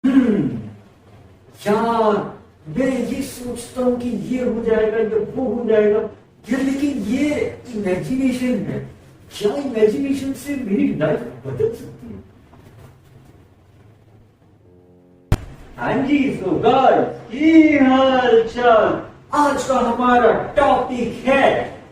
हम्म, यार मैं ये सोचता हूँ कि ये हो जाएगा या वो हो जाएगा यार, लेकिन ये इमेजिनेशन है। क्या इमेजिनेशन से मेरी लाइफ बदल सकती है? हाँ जी, सो गाइस, ये हाल चाल। आज का हमारा टॉपिक है,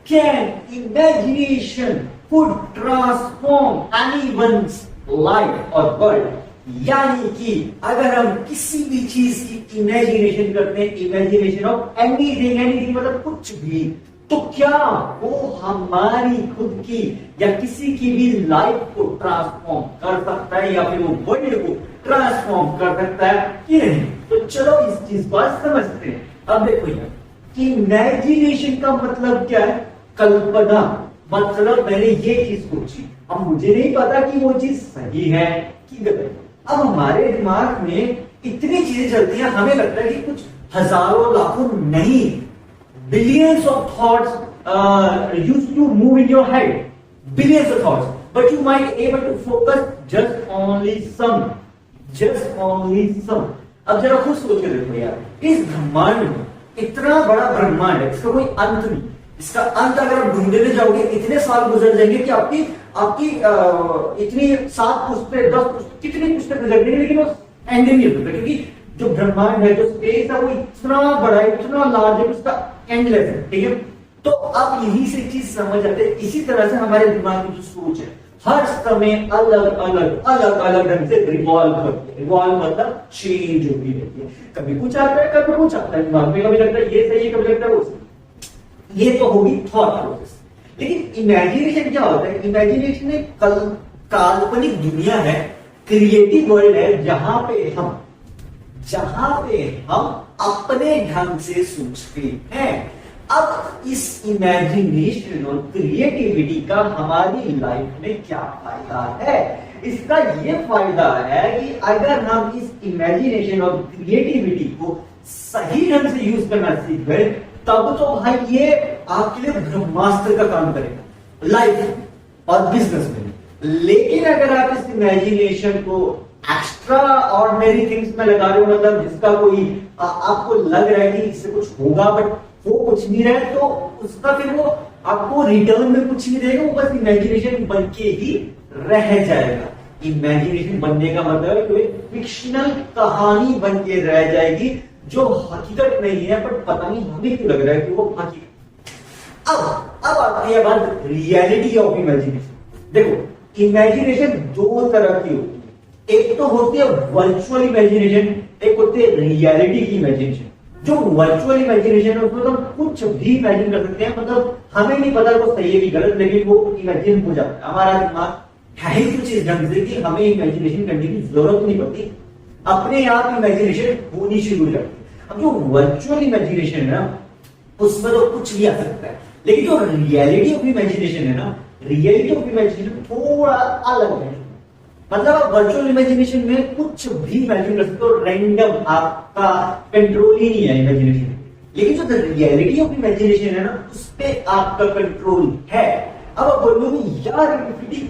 can imagination could transform anyone's life और वर्ल्ड। यानी कि अगर हम किसी भी चीज की इमेजिनेशन करते हैं, इमेजिनेशन ऑफ एनीथिंग, एनीथिंग मतलब कुछ भी, तो क्या वो हमारी खुद की या किसी की भी लाइफ को ट्रांसफॉर्म कर सकता है या फिर वो वर्ल्ड को ट्रांसफॉर्म कर सकता है कि नहीं? तो चलो इस चीज को समझते हैं। अब देखो यार, इमेजिनेशन का मतलब क्या है? कल्पना। मतलब मैंने ये चीज सोची, अब मुझे नहीं पता कि वो चीज सही है कि गलत। अब हमारे दिमाग में इतनी चीजें चलती हैं, हमें लगता है कि कुछ हजारों लाखों नहीं, billions of thoughts used to move in your head, billions of thoughts, but you might able to focus just only some, just only some. अब जरा खुद सोच के देखो यार, इस ब्रह्मांड में इतना बड़ा ब्रह्मांड है, इसका कोई अंत नहीं। इसका अंत अगर आप ढूंढने जाओगे, इतने साल गुजर जाएंगे कि आपकी आपकी इतनी 7 पुश्तें 10 पुश्तें कितनी पुश्तें गुजर जाएंगी, लेकिन वो एंड नहीं होता, क्योंकि जो ब्रह्मांड है, जो स्पेस है, वो इतना बड़ा है, इतना लार्ज है, उसका एंडलेस है। ठीक है, तो अब यही से चीज समझ आते हैं। इसी तरह से हमारे दिमाग की जो सोच है हर समय अलग अलग ढंग से रिवॉल्व करती है। रिवॉल्व मतलब चेंज होती रहती है, कभी कुछ आता है, कभी कुछ आता है दिमाग में, कभी लगता है ये सही है, कभी लगता है वो सही। ये तो होगी थॉट प्रोसेस। लेकिन इमेजिनेशन क्या होता है? इमेजिनेशन एक काल्पनिक दुनिया है, क्रिएटिव वर्ल्ड है, जहां पे हम अपने ढंग से सोचते हैं। अब इस इमेजिनेशन और क्रिएटिविटी का हमारी लाइफ में क्या फायदा है? इसका ये फायदा है कि अगर हम इस इमेजिनेशन और क्रिएटिविटी को सही ढंग से यूज करना सीख गए, तब तो भाई ये आपके लिए ब्रह्मास्त्र का काम करेगा लाइफ और बिजनेस में। लेकिन अगर आप इस इमेजिनेशन को एक्स्ट्रा ऑर्डिनरी थिंग्स में लगा रहे हो, मतलब जिसका कोई आपको लग रहा है कि इससे कुछ होगा बट वो कुछ नहीं रहा है, तो उसका फिर वो आपको रिटर्न में कुछ नहीं देगा, वो बस इमेजिनेशन बन के ही रह जाएगा। इमेजिनेशन बनने का मतलब कोई फिक्शनल कहानी बन के रह जाएगी जो हकीकत नहीं है, बट पता नहीं हमें क्यों लग रहा है कि वो हकीकत। अब आती है बात रियलिटी ऑफ इमेजिनेशन। देखो, इमेजिनेशन 2 तरह की होती है। एक तो होती है वर्चुअल इमेजिनेशन, एक होती है रियलिटी की इमेजिनेशन। जो वर्चुअल इमेजिनेशन है उसमें तो हम कुछ भी इमेजिन कर सकते हैं, मतलब हमें नहीं पता वो सही है कि गलत, लेकिन वो इमेजिन हो जाता है। हमारा दिमाग है ही कुछ इस ढंग से कि हमें इमेजिनेशन करने की जरूरत नहीं पड़ती, अपने आप इमेजिनेशन होनी शुरू हो जाती है। अब जो वर्चुअल इमेजिनेशन है ना, उसमें तो कुछ भी आ सकता है, लेकिन जो रियलिटी ऑफ इमेजिनेशन है ना, रियलिटी ऑफ इमेजिनेशन थोड़ा अलग है। मतलब आप वर्चुअल इमेजिनेशन में कुछ भी इमेजिन कर सकते हो, रैंडम, आपका कंट्रोल ही नहीं है इमेजिनेशन। लेकिन जो रियलिटी ऑफ इमेजिनेशन है ना, उस पर आपका कंट्रोल है। अब आप बोलोगे यार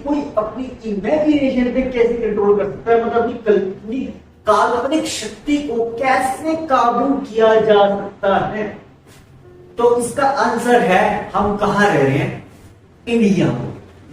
कोई अपनी इमेजिनेशन पे कैसे कंट्रोल कर सकता है, मतलब अपनी काल्पनिक शक्ति को कैसे काबू किया जा सकता है? तो इसका आंसर है, हम कहां रह रहे हैं? इंडिया में।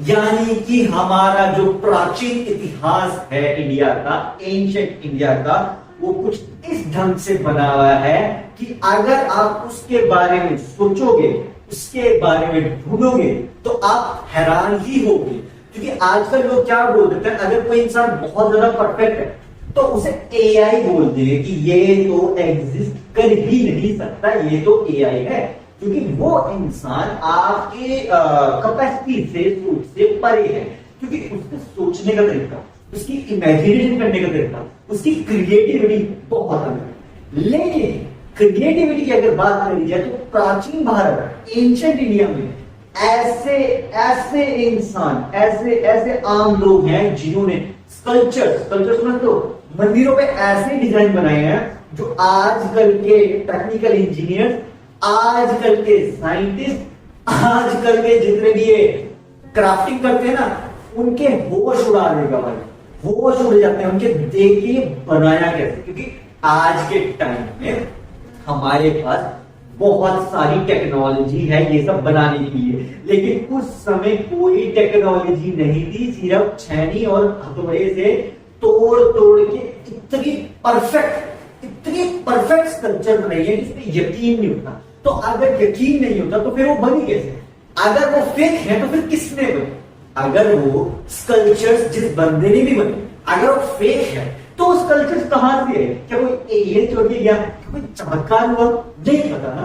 यानी कि हमारा जो प्राचीन इतिहास है इंडिया का, एंशिएंट इंडिया का, वो कुछ इस ढंग से बना हुआ है कि अगर आप उसके बारे में सोचोगे, उसके बारे में ढूंढोगे, तो आप हैरान ही होगे। क्योंकि आजकल लोग क्या बोल देते हैं, अगर कोई इंसान बहुत ज्यादा परफेक्ट है तो उसे एआई बोल देंगे कि ये तो एग्जिस्ट कर ही नहीं सकता, ये तो एआई है, क्योंकि वो इंसान आपके कैपेसिटी से, सोच से परे है। क्योंकि उसके सोचने का तरीका, उसकी इमेजिनेशन करने का तरीका, उसकी क्रिएटिविटी बहुत अलग है। लेकिन क्रिएटिविटी की अगर बात करी जाए तो प्राचीन भारत, एंशिएंट इंडिया में ऐसे इंसान, ऐसे आम लोग हैं जिन्होंने स्कल्पचर समझ लो, मंदिरों पे ऐसे डिजाइन बनाए हैं जो आजकल के टेक्निकल इंजीनियर, आजकल के साइंटिस्ट, आजकल के जितने भी ये क्राफ्टिंग करते हैं ना, उनके होश उड़ा देगा भाई। होश उड़ जाते हैं उनके, देखिए बनाया कैसे, क्योंकि आज के टाइम में हमारे पास बहुत सारी टेक्नोलॉजी है ये सब बनाने के लिए, लेकिन उस समय कोई टेक्नोलॉजी नहीं थी, सिर्फ छैनी और हथौड़े से तोड़ तोड़ के इतनी परफेक्ट स्कल्पचर बनाई है जिसमें यकीन नहीं होता। तो अगर यकीन नहीं होता तो फिर वो बनी कैसे? अगर वो फेक है तो फिर किसने बने? अगर वो स्कल्पचर्स जिस बंदे ने भी बने अगर वो फेक है तो स्कल्पचर्स कहां से है? क्या कोई एलियन छोड़ के गया, कोई चमत्कार हुआ? नहीं पता ना।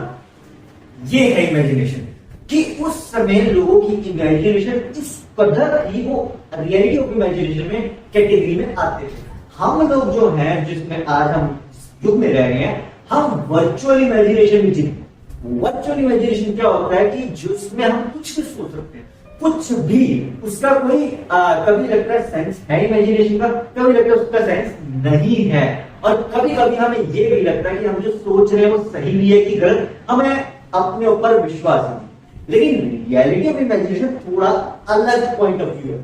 ये है इमेजिनेशन, कि उस समय लोगों की इमेजिनेशन इस कदर थी, वो रियलिटी ऑफ इमेजिनेशन में कैटेगरी में आते थे। हम लोग जो हैं जिसमें आज हम युग में रह रहे हैं, हम वर्चुअल इमेजिनेशन में जीते। वर्चुअल इमेजिनेशन क्या होता है कि जिसमें हम कुछ भी सोच सकते हैं, कुछ भी, उसका कोई कभी लगता है सेंस है इमेजिनेशन का, कभी लगता है उसका सेंस नहीं है, और कभी कभी हमें ये भी लगता है कि हम जो सोच रहे हैं वो सही भी है कि गलत, हमें अपने ऊपर विश्वास है। लेकिन रियलिटी ऑफ इमेजिनेशन थोड़ा अलग पॉइंट ऑफ व्यू है।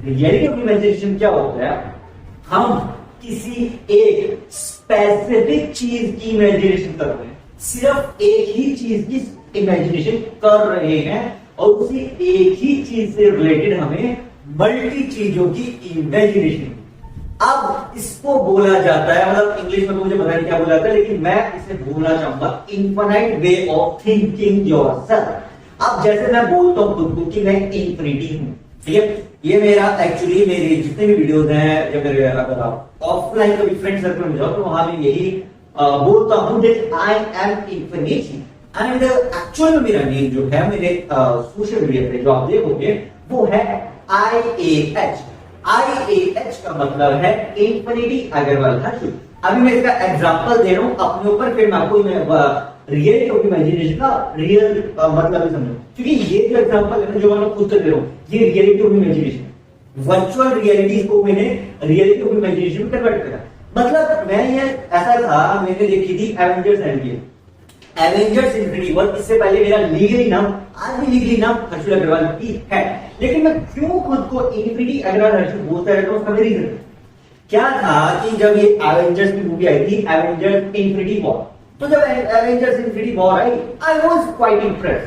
रियलिटी ऑफ इमेजिनेशन क्या होता है, हम किसी एक स्पेसिफिक चीज की इमेजिनेशन कर रहे हैं, सिर्फ एक ही चीज की इमेजिनेशन कर रहे हैं, और उसी एक ही चीज से रिलेटेड हमें मल्टी चीजों की इमेजिनेशन। अब इसको बोला जाता है, मतलब इंग्लिश में तो मुझे पता नहीं क्या बोला जाता है, लेकिन मैं इसे बोलना चाहूंगा infinite way of thinking yourself. अब जैसे मैं बोलता हूं खुद को कि मैं इंफिनिटी हूं, ठीक है, ये मेरा एक्चुअली मेरे जितने भी वीडियोस हैं, या मेरे अगर आप ऑफलाइन कभी फ्रेंड सर्कल में जाओ तो वहां में यही बोलता हूं that I am infinity. And actual में मेरा नेम जो है मेरे सोशल मीडिया पे जो आप देखोगे वो है IAH। IAH का मतलब है इंफिनिटी अग्रवाल हर्ष। अभी मैं इसका एग्जांपल दे रहा हूं अपने ऊपर, फिर मैं आपको रियलिटी ऑफ इमेजिनेशन का रियल मतलब समझो, क्योंकि ये जो एग्जांपल है ना जो मैं खुद से दे रहा हूं, ये reality of imagination, virtual reality को मैंने रियलिटी ऑफ इमेजिनेशन में कन्वर्ट करा। मतलब मैं ये ऐसा था, मैंने देखी थी Avengers end game, Avengers infinity war, इससे पहले मेरा लीगली नाम, आज भी लीगली नाम हर्षुल अग्रवाल ही है, लेकिन मैं क्यों खुद को इंफिनिटी अग्रवाल हर्षुल बोलता रहता हूं, उसका रीजन क्या था कि जब ये एवेंजर्स की मूवी आई थी, एवेंजर्स इन्फिनिटी वॉर, तो जब Avengers infinity war I, I was quite impressed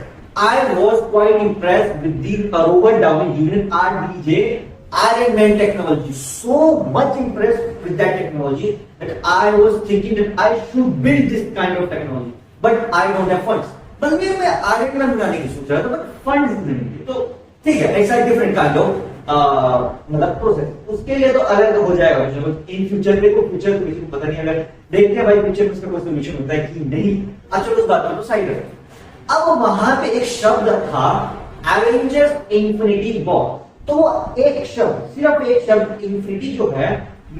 with the Robert Downey junior RDJ Iron Man technology, so much impressed with that technology that I was thinking that I should build this kind of technology, but I don't have funds. बस मैं Iron Man बनाने की सोच रहा था, but funds नहीं थे, तो ठीक है, it's a different kind of मतलब प्रोसेस, उसके लिए तो अलग हो जाएगा इन फ्यूचर में। को फ्यूचर तो किसी को पता नहीं, अगर देखते हैं भाई फ्यूचर में उसका कोई सोल्यूशन होता है कि नहीं, अच्छा उस बात को तो साइड रखें। अब वहां पे एक शब्द था एवेंजर्स इन्फिनिटी वॉर, तो वो एक शब्द, सिर्फ एक शब्द इंफिनिटी जो है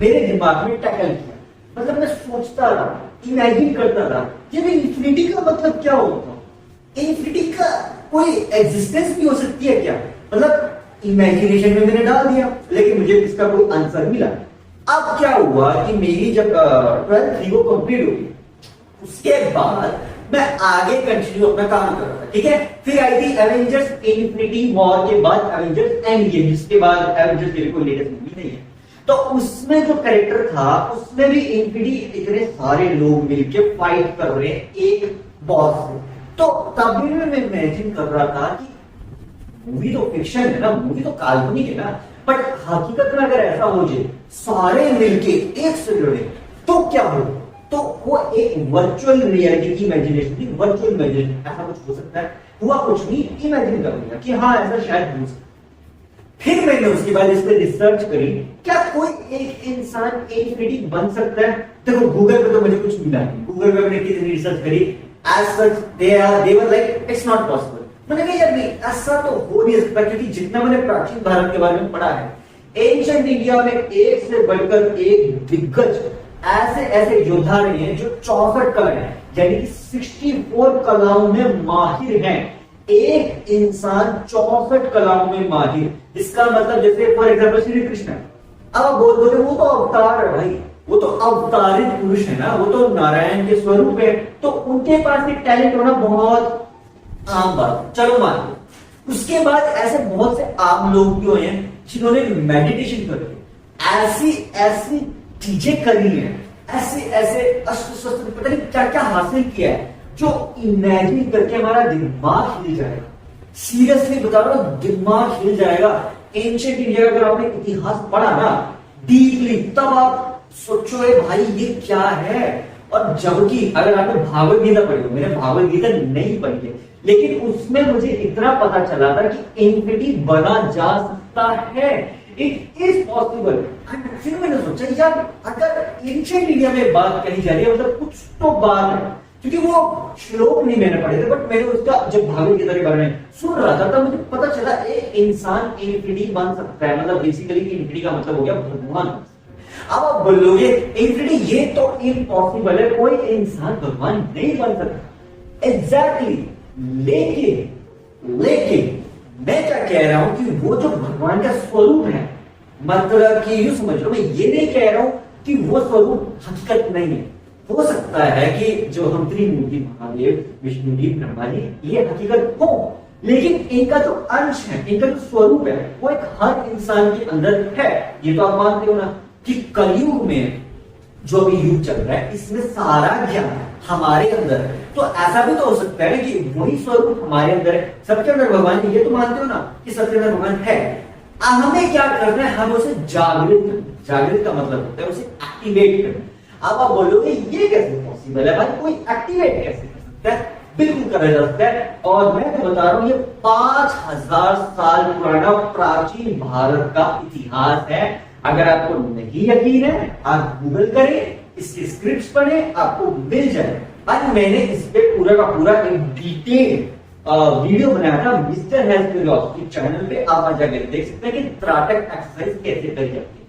मेरे दिमाग में टैकल किया। मतलब मैं सोचता था, इमेजिन करता था कि इंफिनिटी का मतलब क्या होता, इंफिनिटी का कोई एग्जिस्टेंस भी हो सकती है क्या, मतलब इमेजिनेशन में मैंने डाल दिया, लेकिन मुझे इसका कोई आंसर मिला। अब क्या हुआ कि मेरी जब 12th थी वो कंप्लीट हो गई, उसके बाद मैं आगे कंटिन्यू अपना काम कर रहा था, ठीक है। फिर आई थी एवेंजर्स इन्फिनिटी वॉर के बाद एवेंजर्स एंड गेम, जिसके बाद एवेंजर्स की कोई लेटेस्ट मूवी नहीं है, तो उसमें जो कैरेक्टर था उसमें भी इन्फिनिटी इतने सारे लोग मिलके फाइट कर रहे हैं एक बॉस से। तो तभी मैं इमेजिन कर रहा था कि मूवी तो फिक्शन है ना, मूवी तो काल्पनिक है ना, बट हकीकत में अगर ऐसा हो जाए सारे मिलके एक से जुड़े तो क्या हो, तो वो एक वर्चुअल रियलिटी की इमेजिनेशन थी। वर्चुअल इमेजिनेशन, ऐसा कुछ हो सकता है, हुआ कुछ नहीं, इमेजिन कर लिया कि हाँ ऐसा शायद हो सकता। फिर मैंने उसके बाद इस पर रिसर्च करी, क्या कोई एक इंसान इंफिनिटी बन सकता है। देखो गूगल पे तो मुझे कुछ मिला नहीं, गूगल पे मैंने कितनी रिसर्च करी, as such they were like it's not possible. मैंने कहा यार नहीं, ऐसा तो हो नहीं सकता, क्योंकि जितना मैंने प्राचीन भारत के बारे में पढ़ा है, एंशिएंट इंडिया में एक से बढ़कर एक दिग्गज ऐसे ऐसे योद्धा रहे हैं जो 64 कला है, यानी कि 64 कलाओं में माहिर हैं। एक इंसान 64 कलाओं में माहिर, इसका मतलब जैसे फॉर एग्जाम्पल श्री कृष्ण, अब आप बोल दो वो तो अवतार है भाई, वो तो अवतारित पुरुष है ना, वो तो नारायण के स्वरूप है, तो उनके पास एक टैलेंट होना बहुत आम बात, चलो मान लो। उसके बाद ऐसे बहुत से आम लोग भी हुए हैं जिन्होंने मेडिटेशन करके ऐसी ऐसी चीजें करी है, ऐसे ऐसे अस्त्र शस्त्र पता नहीं क्या क्या हासिल किया है जो इमेजिन करके हमारा दिमाग हिल जाएगा। सीरियसली बता रहा हूं, दिमाग हिल जाएगा। एंशिएंट इंडिया का अगर आपने इतिहास पढ़ा ना डीपली, तब आप सोचोगे भाई ये क्या है। और जबकि अगर आपने भागवत गीता पढ़ी हो, मैंने भागवत गीता नहीं पढ़ी है, लेकिन उसमें मुझे इतना पता चला था कि इन्फिनिटी बना जा सकता है, इट इज पॉसिबल। फिर मैंने सोचा यार अगर एंशिएंट इंडिया में बात कही जा रही है मतलब कुछ तो बात है, क्योंकि वो श्लोक नहीं मैंने पढ़े थे, बट मैंने उसका जब भागवत गीता के बारे में सुन रहा था तब मुझे पता चला एक इंसान इन्फिनिटी बन सकता है। मतलब बेसिकली इन्फिनिटी का मतलब हो गया भगवान। अब आप बोलोगे इन्फिनिटी ये तो इम्पॉसिबल है, कोई इंसान भगवान नहीं बन सकता। एग्जैक्टली, लेकिन मैं क्या कह रहा हूं कि वो जो भगवान का स्वरूप है, मतलब कि यूं समझ लो, मैं ये नहीं कह रहा हूं कि वो स्वरूप हकीकत नहीं है। हो सकता है कि जो हम त्रिमूर्ति महादेव, विष्णु जी, ब्रह्मा जी ये हकीकत हो, लेकिन इनका जो अंश है, इनका जो स्वरूप है वो एक हर इंसान के अंदर है। ये तो आप मानते हो ना कि कलयुग में जो अभी युग चल रहा है इसमें सारा ज्ञान हमारे अंदर है। तो ऐसा भी तो हो सकता है कि वही स्वरूप हमारे अंदर है, सबके अंदर भगवान है। ये तो मानते हो ना कि सबके अंदर भगवान है। हमें क्या करना है, हम उसे जागृत का मतलब होता है उसे एक्टिवेट करना। अब आप बोलोगे ये कैसे पॉसिबल है भाई, कोई एक्टिवेट कैसे कर सकता है? बिल्कुल करा जा सकता है। और मैं तो बता रहा हूं ये 5000 साल पुराना प्राचीन भारत का इतिहास है। अगर आपको नहीं यकीन है आप गूगल करें, इसके स्क्रिप्ट्स पढ़ें, आपको मिल जाए। आज मैंने इस पे पूरा का पूरा एक डिटेल वीडियो बनाया था मिस्टर हेल्थ क्यूरियोसिटी चैनल पे, आप जाकर देख सकते हैं कि त्राटक एक्सरसाइज कैसे करी जाती है।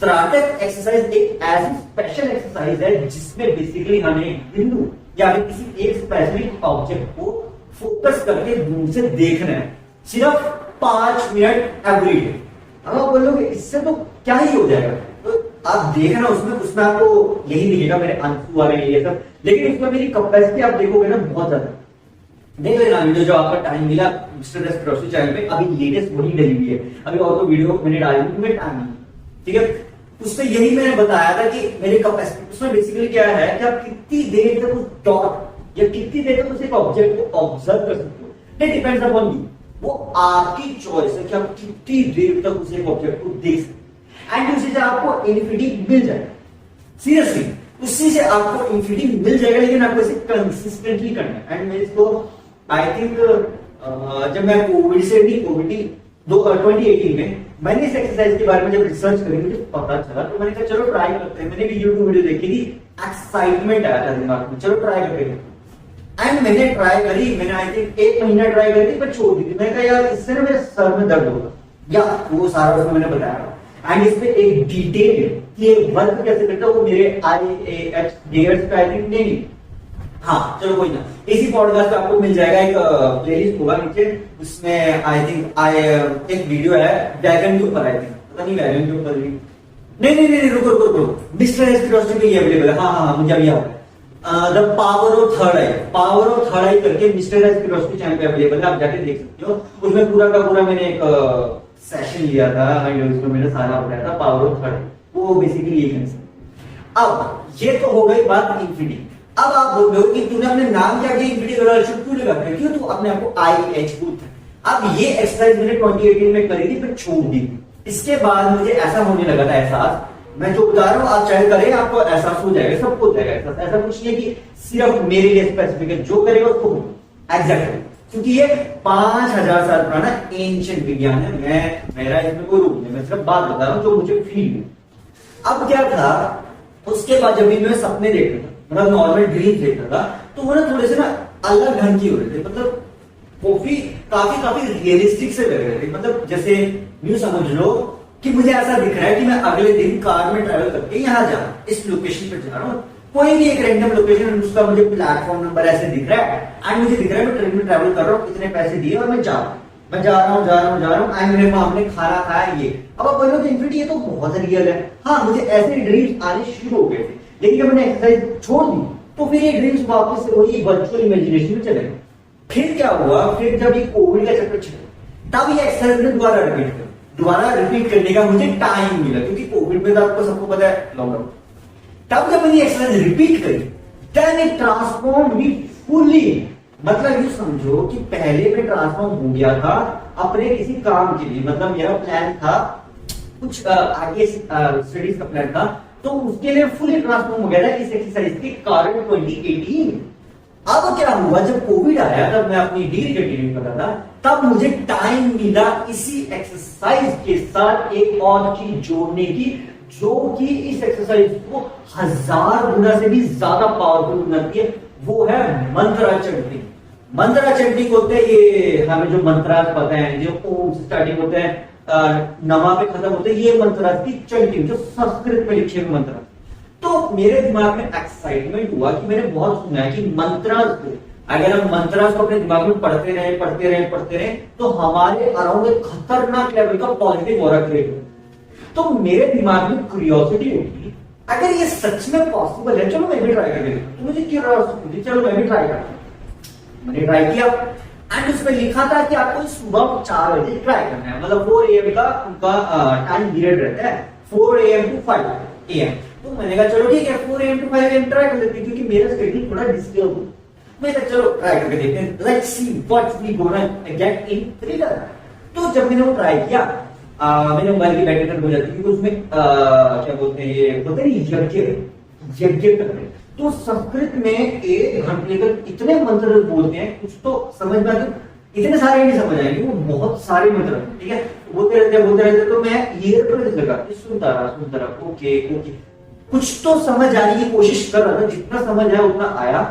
त्राटक एक्सरसाइज एक ऐसी स्पेशल एक्सरसाइज है जिसमें बेसिकली हमें बिंदु या फिर किसी एक स्पेसिफिक ऑब्जेक्ट को फोकस करके दूर से देखना है, सिर्फ 5 मिनट एवरी डे। अब आप बोलोगे इससे तो क्या ही हो जाएगा, तो आप देखना उसमें आपको यही दिखेगा मेरे आंसू आ रहे हैं ये सब, लेकिन उसमें मेरी कैपेसिटी आप देखोगे ना बहुत ज्यादा। देख लेना वीडियो जो आपका टाइम मिला मिस्टर एस क्रोसी चैनल पे, अभी लेटेस्ट वही डली हुई है। अभी और तो वीडियो मैंने डाली हुई मेरे टाइम नहीं, ठीक है। उसमें यही मैंने बताया था कि मेरी कैपेसिटी उसमें बेसिकली क्या है कि आप कितनी देर तक उस डॉट या कितनी देर तक उस एक ऑब्जेक्ट को ऑब्जर्व कर सकते हो। इट डिपेंड्स अपॉन यू, वो आपकी चॉइस है कि आप कितनी देर तक उस एक ऑब्जेक्ट को देख सकते हैं। एंड उसी से आपको इन्फिनिटी मिल जाएगा। सीरियसली उसी से आपको इन्फिनिटी मिल जाएगा, लेकिन आपको इसे कंसिस्टेंटली करना है। एंड मैं इसको आई थिंक जब मैं कोविड 2018 में मैंने इस एक्सरसाइज के बारे में जब रिसर्च करी मुझे पता चला, तो मैंने कहा चलो ट्राई करते हैं। मैंने भी यूट्यूब वीडियो देखी थी, एक्साइटमेंट आया था दिमाग में, चलो ट्राई करते हैं। एंड मैंने ट्राई करी, मैंने आई थिंक 1 महीना ट्राई करी पर छोड़ दी थी। मैंने कहा यार इससे ना मेरे सर में दर्द होगा, या वो सारा उसमें मैंने बताया। एंड इसमें एक डिटेल कि वर्क कैसे करता है वो मेरे IAH गेयर्स पे आई थिंक नहीं, हाँ चलो कोई ना, इसी पॉडकास्ट पे आपको मिल जाएगा। एक प्लेलिस्ट होगा नीचे, उसमें आई थिंक एक वीडियो है वैगन के ऊपर, आई थिंक पता नहीं वैगन के ऊपर नहीं रुको मिस्टर एस क्यूरियोसिटी पे अवेलेबल है। हाँ मुझे अभी याद है, द पावर ऑफ थर्ड आई करके मिस्टर एस क्यूरियोसिटी चैनल पे अवेलेबल है, आप जाके देख सकते हो। उसमें पूरा का पूरा मैंने एक सेशन लिया था एंड उसमें मैंने सारा बताया था पावर ऑफ थर्ड, वो बेसिकली ये कंसेप्ट। अब ये तो हो गई बात इन्फिनिटी। अब आप बोल रहे हो कि तूने अपने नाम क्या इन्फिनिटी क्यों लगा, क्यों तू अपने आप को IH बोलता है। अब ये एक्सरसाइज मैंने 2018 में करी थी, फिर छोड़ दी। इसके बाद मुझे ऐसा होने लगा था एहसास, मैं जो बता रहा हूं आप चाहे करें आपको एहसास हो जाएगा, सबको हो जाएगा एहसास। ऐसा कुछ नहीं है कि सिर्फ मेरे लिए स्पेसिफिक है, जो करेगा उसको एग्जैक्टली, क्योंकि ये 5000 साल पुराना एंशिएंट विज्ञान है। मेरा इसमें कोई रूल नहीं, मैं सिर्फ बात बता रहा हूं जो मुझे फील हुई। अब क्या था, उसके बाद जब भी मैं सपने देख रहा था, मतलब नॉर्मल ड्रीम देख रहा था, तो वो ना थोड़े से ना अलग ढंग की हो रहे थे, मतलब काफी रियलिस्टिक से लग रहे थे। मतलब जैसे यूं समझ लो कि मुझे ऐसा दिख रहा है कि मैं अगले दिन कार में ट्रैवल करके यहाँ जा रहा हूँ, इस लोकेशन पर जा रहा हूँ, कोई भी एक रैंडम लोकेशन, उसका मुझे प्लेटफॉर्म नंबर ऐसे दिख रहा है एंड मुझे दिख रहा है मैं ट्रेन में ट्रैवल कर रहा हूँ, इतने पैसे दिए और मैं जा रहा हूँ एंड मेरे माँ ने खाना खाया ये। अब आप बोलो इन्फिनिटी ये तो बहुत रियल है। हाँ मुझे ऐसे ड्रीम्स आने शुरू हो गए थे, लेकिन जब मैंने एक्सरसाइज छोड़ दी तो फिर ये ड्रीम्स वापस से वही वर्चुअल इमेजिनेशन में चले गए। फिर क्या हुआ, फिर जब ये कोविड का चक्कर चला तब ये एक्सरसाइज ने दोबारा रिपीट कर दोबारा रिपीट करने का मुझे टाइम मिला, क्योंकि कोविड में तो आपको सबको पता है लॉकडाउन। तब जब मैंने एक्सरसाइज रिपीट करी, then it transform me fully. मतलब ये समझो कि पहले मैं ट्रांसफॉर्म हो गया था अपने किसी काम के लिए, मतलब मेरा प्लान था कुछ आगे स्टडीज का प्लान था, तो उसके लिए फुली ट्रांसफॉर्म हो गया था इस एक्सरसाइज के कारण 2018। अब क्या हुआ, जब कोविड आया तब मैं अपनी डिग्री कंटिन्यू कर रहा था, तब मुझे टाइम मिला इसी एक्सरसाइज के साथ एक और चीज जोड़ने की, जो कि इस एक्सरसाइज को 1000 गुना से भी ज्यादा पावरफुल बनाती है। वो है मंत्रा चंटिंग। मंत्रा चंटिंग होते हैं ये हमें जो मंत्रा पता है, जो ओम से स्टार्टिंग होते हैं नमा पे खत्म होते हैं, ये मंत्रा की चंटिंग जो संस्कृत में लिखे हुए मंत्र। तो मेरे दिमाग में एक्साइटमेंट हुआ कि मैंने बहुत सुना है कि मंत्रास को, अगर हम मंत्रास को अपने दिमाग में पढ़ते रहे तो हमारे अराउंड एक खतरनाक लेवल का पॉजिटिव ऑरा क्रिएट हो। तो मेरे दिमाग में क्यूरियोसिटी होगी, अगर ये सच में पॉसिबल है, चलो मैं भी ट्राई करके देखता हूं। तो मुझे क्यूरियोसिटी, चलो मैं भी ट्राई करता हूं। मैंने ट्राई किया एंड उसमें लिखा था कि आपको सुबह 4 बजे ट्राई करना है, मतलब 4 AM का उनका टाइम पीरियड रहता है, 4 AM to 5 AM। तो मैंने कहा चलो ठीक है 4 AM to 5 AM ट्राई कर लेते हैं, क्योंकि मेरा शेड्यूल थोड़ा डिस्टर्ब हो। मैं कहा चलो ट्राई करके देखते हैं, let's see what we gonna get in thriller. तो जब मैंने वो ट्राई किया, मैंने मोबाइल की बैटरी खत्म हो जाती है, क्योंकि उसमें क्या बोलते हैं, ये होते हैं यज्ञ करते हैं। तो संस्कृत में 1 घंटे तक इतने मंत्र बोलते हैं, कुछ तो समझ में आते, इतने सारे नहीं समझ आएंगे, वो बहुत सारे मंत्र, ठीक है, बोलते रहते। तो मैं ईयर लगा सुनता रहा, ओके ओके, कुछ तो समझ आने की कोशिश कर रहा था, जितना समझ आया उतना आया,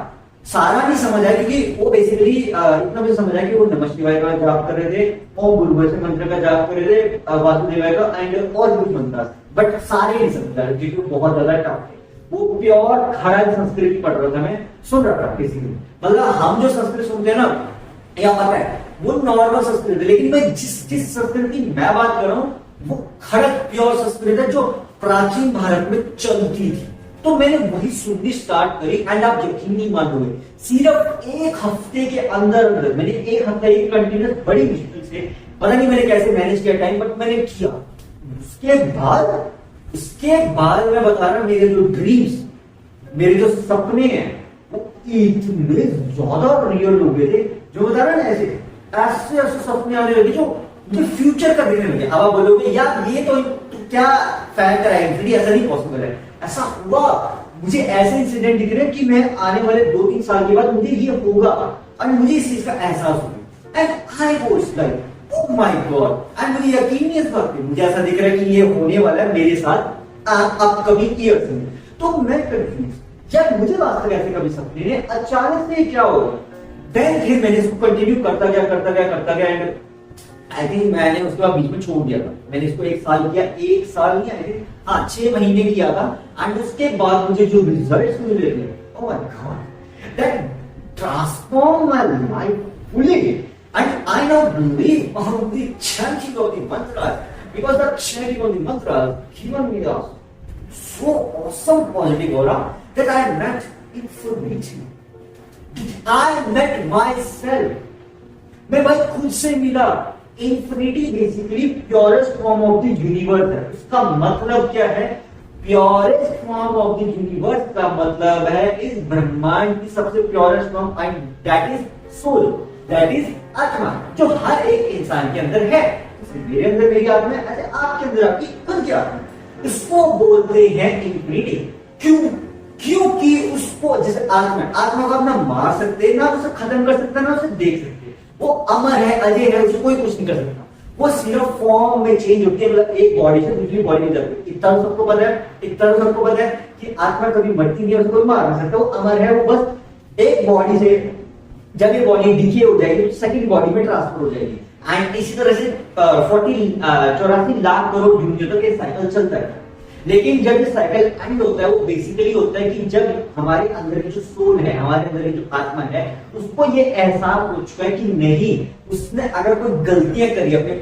सारा नहीं समझ आया, क्योंकि वो बेसिकली इतना भी समझ आया कि वो नमः शिवाय का जाप कर रहे थे, ओम गुरुवार से मंत्र का जाप कर रहे थे, वासुदेवाय का एंड और कुछ मंत्र, बट सारे नहीं समझ आए क्योंकि बहुत ज्यादा टफ थे। वो प्योर खड़ा संस्कृत पढ़ रहा था, मैं सुन रहा था किसी में, मतलब हम जो संस्कृत सुनते हैं ना, या पता है वो नॉर्मल संस्कृत है, लेकिन मैं जिस संस्कृत की मैं बात कर रहा हूँ वो खड़क प्योर संस्कृत है, जो प्राचीन भारत में चलती थी। तो मैंने वही सुननी स्टार्ट करी एंड आप यकीन नहीं मानोगे, सिर्फ 1 हफ्ते के अंदर मैंने 1 हफ्ता एक कंटिन्यूस बड़ी मुश्किल से, पता नहीं मैंने कैसे मैनेज किया टाइम, बट मैंने किया। उसके बाद मैं बता रहा हूं, मेरे जो ड्रीम्स, मेरे जो सपने हैं, वो इतने ज्यादा रियल हो गए थे, जो बता रहा ना ऐसे सपने आने लगे जो मुझे फ्यूचर का देने लगे। अब आप बोलोगे यार ये तो क्या फैक्ट है, ऐसा नहीं पॉसिबल है। ऐसा हुआ, मुझे ऐसे इंसिडेंट दिख रहे हैं कि मैं आने वाले 2-3 साल के बाद मुझे ये होगा, और मुझे इस चीज का एहसास होगा, and I was like oh my God, and मुझे यकीन नहीं इस बात पे, मुझे ऐसा दिख रहा है कि ये होने वाला है मेरे साथ अपकमिंग ईयर्स में। तो मैं कंफ्यूज, यार मुझे वास्तव ऐसे कभी सपने ने अचानक से क्या हो, देन फिर मैंने इसको कंटिन्यू करता गया एंड आई थिंक मैंने उसके बाद बीच में छोड़ दिया था। मैंने इसको 1 साल किया, 1 साल नहीं आई थिंक, हाँ 6 महीने किया था, एंड उसके बाद मुझे जो रिजल्ट्स मिले थे, oh my God, that transform my life fully, and I now believe on the chanting of the mantras, because the chanting of the mantras given me a so awesome positive aura that I met infinity, I met myself, मैं भाई खुद से मिला। Infinity basically purest form of the universe है। उसका मतलब क्या है? Purest form of the universe का मतलब है इस ब्रह्मांड की सबसे purest form, and that is soul, that is आत्मा, जो हर एक इंसान के अंदर है। मेरे अंदर मेरी आत्मा है, ऐसे आपके अंदर आपकी खुद की आत्मा, इसको बोलते हैं इंफिनिटी। क्यों? क्योंकि उसको जैसे आत्मा को आप ना मार सकते, ना उसे खत्म कर सकते, ना उसे देख सकते। वो अमर है, अजय है, उसे कोई कुछ नहीं कर सकता। वो सिर्फ फॉर्म में चेंज होती है, मतलब एक बॉडी से दूसरी बॉडी में जाती है। इतना सबको पता है, कि आत्मा कभी मरती नहीं है, उसे कोई मार नहीं सकता। वो अमर है, वो बस एक बॉडी से, जब ये बॉडी डिके हो जाएगी तो सेकंड बॉडी में ट्रांसफर हो जाएगी। एंड इसी तरह से 84 लाख करोड़ यूनिट तक ये साइकिल चलता है। लेकिन जब ये साइकिल एंड होता है, वो बेसिकली होता है कि जब हमारे अंदर की जो सोल है, हमारे अंदर की जो आत्मा है, उसको ये एहसास हो चुका है कि नहीं, उसने अगर कोई गलतियां करी अपने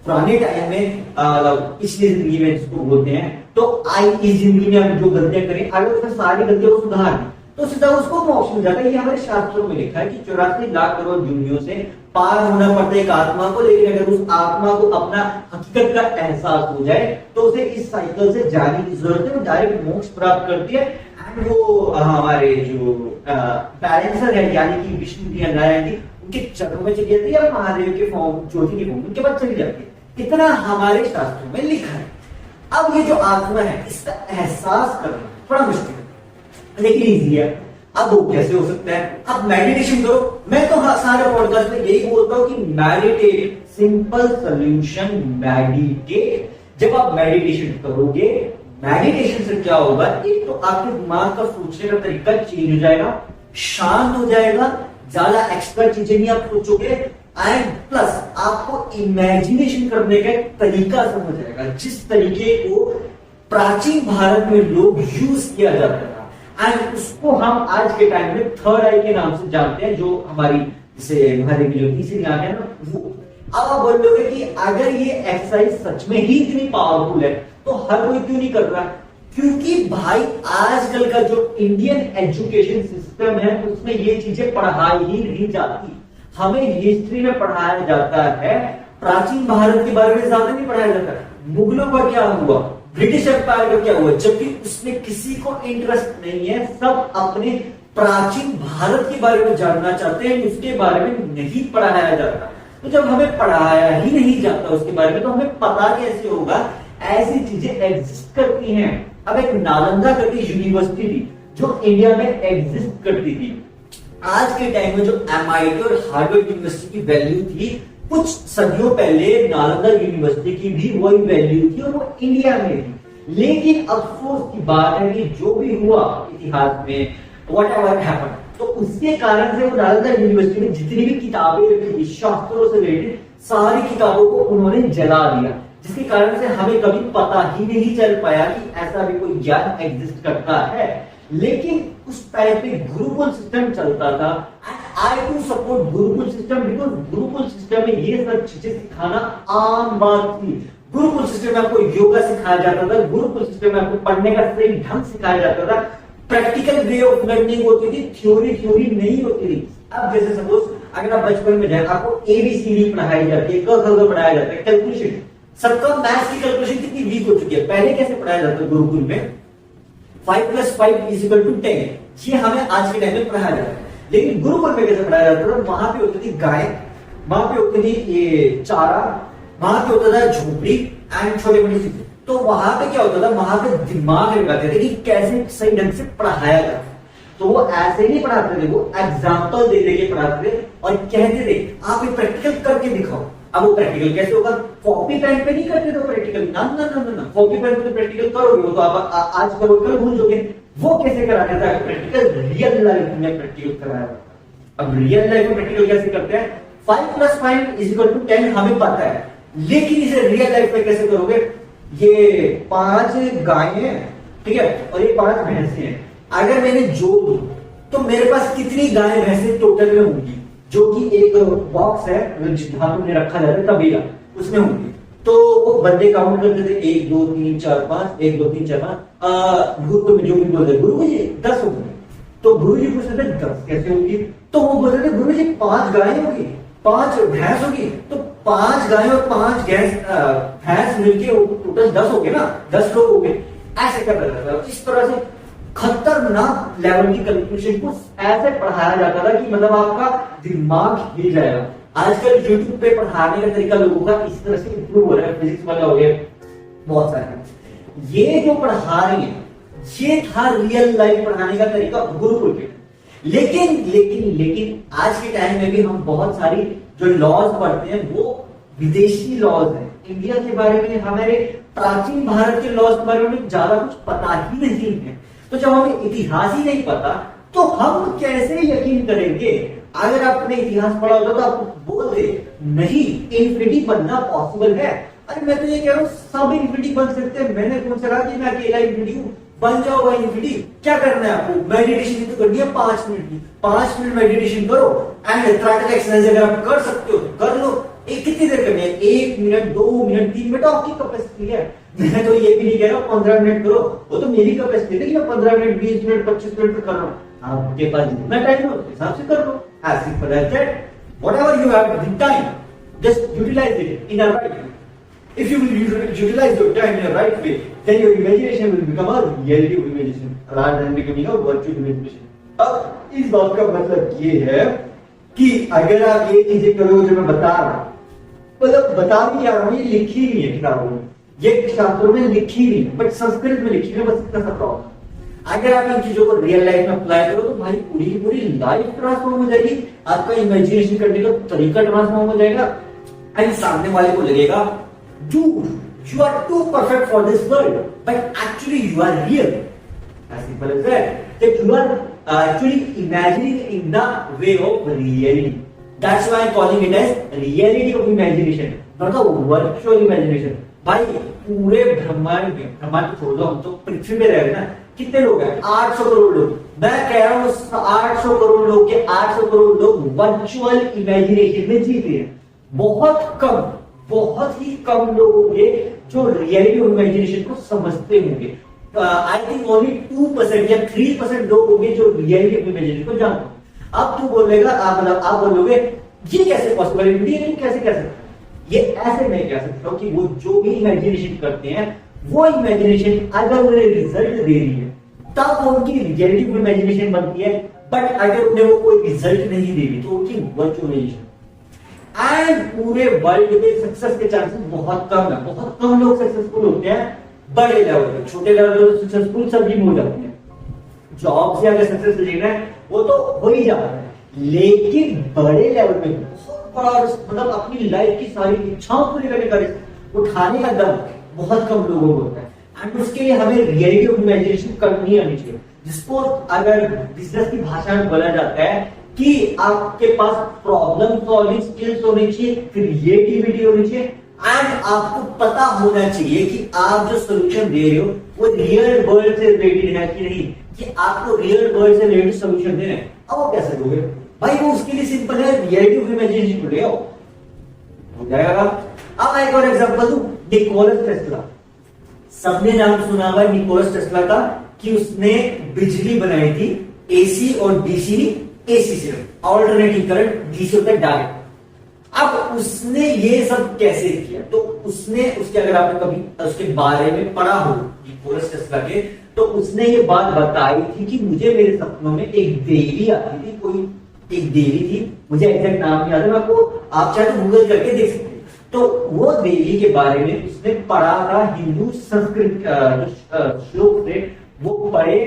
पुराने टाइम में, पिछली जिंदगी में जिसको बोलते हैं, तो इस जिंदगी में जो गलतियां करी, अगर उसने सारी गलतियों को सुधार तो सीधा उसको मोक्ष मिल जाता है। ये हमारे शास्त्रों में लिखा है कि 84 लाख करोड़ योनियों से पार होना पड़ता है एक आत्मा को, लेकिन अगर उस आत्मा को अपना हकीकत का एहसास हो जाए तो उसे इस साइकिल से जाने की जरूरत है, वो डायरेक्ट मोक्ष प्राप्त करती है। एंड वो हमारे जो बैलेंसर है यानी कि विष्णु जी नारायण जी, उनके चरणों में चली जाती है, महादेव के फॉर्म, ज्योति के फॉर्म उनके बाद चली जाती है। इतना हमारे शास्त्रों में लिखा है। अब ये जो आत्मा है इसका एहसास करना थोड़ा मुश्किल है लेकिन इजी है। अब वो कैसे हो सकता है? अब मेडिटेशन करो। मैं तो सारे पॉडकास्ट में यही बोलता हूं कि मेडिटेट, सिंपल सोल्यूशन मेडिटेट। जब आप मेडिटेशन करोगे, मेडिटेशन से क्या होगा, एक तो आपके दिमाग का सोचने का तरीका चेंज हो जाएगा, शांत हो जाएगा, ज्यादा एक्स्ट्रा चीजें नहीं आप सोचोगे, एंड प्लस आपको इमेजिनेशन करने का एक तरीका समझ आएगा, जिस तरीके को प्राचीन भारत में लोग यूज किया जाता था। एंड उसको हम आज के टाइम में थर्ड आई के नाम से जानते हैं, जो हमारी जैसे महादेव की जो तीसरी आंख है ना वो। अब आप बोलोगे कि अगर ये एक्सरसाइज सच में ही इतनी पावरफुल है तो हर कोई क्यों नहीं कर रहा? क्योंकि भाई आजकल का जो इंडियन एजुकेशन सिस्टम है उसमें ये चीजें पढ़ाई ही नहीं जाती। हमें हिस्ट्री में पढ़ाया जाता है, प्राचीन भारत के बारे में ज्यादा नहीं पढ़ाया जाता। मुगलों का क्या हुआ, ब्रिटिश एम्पायर का क्या हुआ, जबकि उसमें किसी को इंटरेस्ट नहीं है, सब अपने प्राचीन भारत के बारे में जानना चाहते हैं, उसके बारे में नहीं पढ़ाया जाता। तो जब हमें पढ़ाया ही नहीं जाता उसके बारे में तो हमें पता कैसे होगा ऐसी चीजें एग्जिस्ट करती हैं। अब एक नालंदा करके यूनिवर्सिटी थी जो इंडिया में एग्जिस्ट करती थी। आज के टाइम में जो MIT और हार्वर्ड यूनिवर्सिटी की वैल्यू थी, कुछ सदियों पहले नालंदा यूनिवर्सिटी की भी वही वैल्यू थी और वो इंडिया में थी। लेकिन अफसोस की बात है कि जो भी हुआ इतिहास में, व्हाटएवर हैपेंड, तो उसके कारण से वो नालंदा यूनिवर्सिटी में जितनी भी किताबें रखी थी शास्त्रों से रिलेटेड, सारी किताबों को उन्होंने जला दिया, जिसके कारण से हमें कभी पता ही नहीं चल पाया कि ऐसा भी कोई ज्ञान एग्जिस्ट करता है। लेकिन उस टाइम पे गुरुकुल सिस्टम चलता था। I to support gurukul system because gurukul system में ये सब चीजें सिखाना आम बात थी। गुरुकुल सिस्टम में आपको योगा सिखाया जाता था, गुरुकुल सिस्टम में आपको पढ़ने का सही ढंग सिखाया जाता था, प्रैक्टिकल वे ऑफ लर्निंग होती थी, थ्योरी नहीं होती थी। अब जैसे सपोज अगर आप बचपन में जाए, आपको ABCD पढ़ाई जाती है, क ख ग पढ़ाया जाता है, कैलकुलेशन, सबका मैथ्स की कैलकुलेशन कितनी वीक हो चुकी है। पहले कैसे पढ़ाया जाता है गुरुकुल में, 5 + 5 = 10, ये हमें आज के टाइम में पढ़ाया जाता है। लेकिन गुरुकुल में कैसे पढ़ाया जाता था, वहां पे होती थी गाय, वहां पे होती थी ये चारा, वहां पे होता था झोपड़ी एंड छोटे मोटे चीजें। तो वहां पे क्या होता था, वहां पे दिमाग लगाते थे कि कैसे सही ढंग से पढ़ाया जाए। तो वो ऐसे नहीं पढ़ाते थे, वो एग्जाम्पल दे दे के पढ़ाते थे और कहते थे आप ये प्रैक्टिकल करके दिखाओ। अब वो प्रैक्टिकल कैसे होगा, कॉपी पेन पे नहीं करते थे प्रैक्टिकल, ना ना ना ना, कॉपी पेन पे तो प्रैक्टिकल करोगे वो तो आप आज करोगे कल भूल जाओगे। वो कैसे कराया था प्रैक्टिकल, रियल लाइफ में प्रैक्टिकल कराया था। अब रियल लाइफ में प्रैक्टिकल कैसे करते हैं, 5 + 5 = 10 हमें पता है, लेकिन इसे रियल लाइफ में कैसे करोगे। ये 5 गायें हैं, ठीक है, और ये 5 भैंसे हैं। अगर मैंने जोड़ दूं तो मेरे पास कितनी गायें भैंसे टोटल में होंगी, जो कि एक बॉक्स है जहां तुमने रखा जाता है तबेला, उसमें होंगी। तो वो बंदे काउंट करते थे 1 2 3 4 5, 1 2 3 4 5, गुरु में जो भी बोलते गुरु जी 10 हो गए। तो गुरु जी पूछते थे 10 कैसे होगी, तो वो बोलते थे गुरु जी 5 गायें होगी, 5 भैंस होगी, तो 5 गायें और 5 भैंस मिलके टोटल 10 हो गए ना, 10 लोग हो गए। ऐसे कर रहा था, इस तरह से खतरनाक लेवल की कैलकुलेशन को ऐसे पढ़ाया जाता था कि मतलब आपका दिमाग हिल जाएगा। आजकल यूट्यूब पे पढ़ाने का तरीका लोगों का इस तरह से इंप्रूव हो रहा है, फिजिक्स वाला हो गया, बहुत सारे। ये जो पढ़ा रही है ये था रियल लाइफ पढ़ाने का तरीका गुरुकुल के। लेकिन आज के टाइम में भी हम बहुत सारी जो लॉज पढ़ते हैं वो विदेशी लॉज हैं। इंडिया के बारे में, हमारे प्राचीन भारत के लॉज के बारे में ज्यादा कुछ पता ही नहीं है। तो जब हमें इतिहास ही नहीं पता तो हम कैसे यकीन करेंगे। अगर आपने इतिहास पढ़ा होता तो आपको बोल दे नहीं इन्फिनिटी बनना पॉसिबल है। अरे मैं तो ये कह रहा हूँ सब इन्फिनिटी बन सकते हैं। मैंने कौन सा कहा कि मैं अकेला इन्फिनिटी हूँ, बन जाओगा इन्फिनिटी। क्या करना है आपको, मेडिटेशन तो करनी है 5 मिनट की, 5 मिनट मेडिटेशन करो एंड थ्रेटिक एक्सरसाइज अगर आप कर सकते हो तो कर लो। कितनी देर करनी है, 1 मिनट 2 मिनट 3 मिनट आपकी कैपेसिटी है। मैं तो ये भी नहीं कह रहा हूँ 15 मिनट करो, वो तो मेरी कैपेसिटी है कि मैं 15 मिनट 20 मिनट 25 मिनट कर रहा हूँ। आपके पास जितना टाइम हो उस हिसाब से कर लो। ऐसी whatever you have the time, just utilize it in a right way. If you will utilize your time in a right way, then your imagination will become a reality of imagination rather than becoming a virtual imagination. अब इस बात का मतलब ये है कि अगर आप ये चीजें करोगे जो मैं बता रहा हूं, मतलब बता भी क्या रहा हूं, ये लिखी नहीं है किताबों में, ये शास्त्रों में लिखी नहीं है, बट संस्कृत में लिखी है, बस इतना सा प्रॉब्लम। अगर आप इन चीजों को रियल लाइफ में अप्लाई करो तो भाई पूरी की पूरी लाइफ ट्रांसफॉर्म हो जाएगी, आपका इमेजिनेशन करने का तरीका ट्रांसफॉर्म हो जाएगा, एंड सामने वाले को लगेगा dude, you are too perfect for this world, but actually you are real. As simple as that. That you are actually imagining in the way of reality. That's why I'm calling it as reality of imagination, not the virtual imagination. भाई पूरे ब्रह्मांड में, ब्रह्मांड छोड़ दो, हम तो पृथ्वी पे रह रहे हैं ना, कितने लोग हैं? 800 करोड़ लोग। मैं कह रहा हूँ 800 करोड़ लोग के 800 करोड़ लोग वर्चुअल इमेजिनेशन में जीते हैं। बहुत ही कम लोग होंगे जो रियलिटी ऑफ इमेजिनेशन को समझते होंगे। आई थिंक ओनली 2% या 3% लोग होंगे जो रियलिटी ऑफ इमेजिनेशन को जानते हैं। अब तू बोलेगा, आप बोलोगे ये कैसे पॉसिबल है, ये कैसे कह सकते? ये ऐसे मैं कह सकता हूं कि वो जो भी इमेजिनेशन करते हैं, वो इमेजिनेशन अगर उन्हें रिजल्ट दे रही है तब वो उनकी रियलिटी ऑफ इमेजिनेशन बनती है, बट अगर उन्हें वो कोई रिजल्ट नहीं दे रही तो उनकी वर्चुअल इमेजिनेशन। एंड पूरे वर्ल्ड में सक्सेस के चांसेस बहुत कम है, बहुत कम लोग सक्सेसफुल होते हैं बड़े लेवल पे। छोटे लेवल पे सक्सेसफुल सभी हो जाते हैं, जॉब से अगर सक्सेस लेना है वो तो हो ही जाता है, लेकिन बड़े लेवल में बहुत बड़ा मतलब अपनी लाइफ की सारी इच्छाओं पूरी करने का रिस्क उठाने का दम बहुत कम लोगों को होता है। एंड उसके लिए हमें रियलिटी ऑफ इमेजिनेशन करनी आनी चाहिए, जिसको अगर बिजनेस की भाषा में बोला जाता है कि आपके पास प्रॉब्लम सॉल्विंग स्किल्स होनी चाहिए, क्रिएटिविटी होनी चाहिए, एंड आपको पता होना चाहिए कि आप जो सोल्यूशन दे रहे हो वो रियल वर्ल्ड से रिलेटेड है कि नहीं, कि आपको रियल वर्ल्ड से रिलेटेड सोल्यूशन देना है। अब वो कैसे दोगे भाई? वो उसके लिए सिंपल है, रियलिटी ऑफ इमेजिनेशन ले आओ, हो जाएगा। अब एक और एग्जांपल दूं, निकोलस टेस्ला। सबने नाम सुना हुआ निकोलस टेस्ला का कि उसने बिजली बनाई थी एसी और डीसी, एसी से ऑल्टरनेटिंग करंट, डीसी होता है डायरेक्ट। अब उसने ये सब कैसे किया? तो उसने उसके अगर आपने कभी उसके बारे में पढ़ा हो निकोलस टेस्ला के, तो उसने ये बात बताई थी कि मुझे मेरे सपनों में एक देवी आती थी, कोई एक देवी थी, मुझे एग्जैक्ट नाम नहीं आता, मैं आपको आप चाहे तो गूगल करके देख सकते हैं। तो वो देवी के बारे में उसने पढ़ा था, हिंदू संस्कृत श्लोक से वो पढ़े,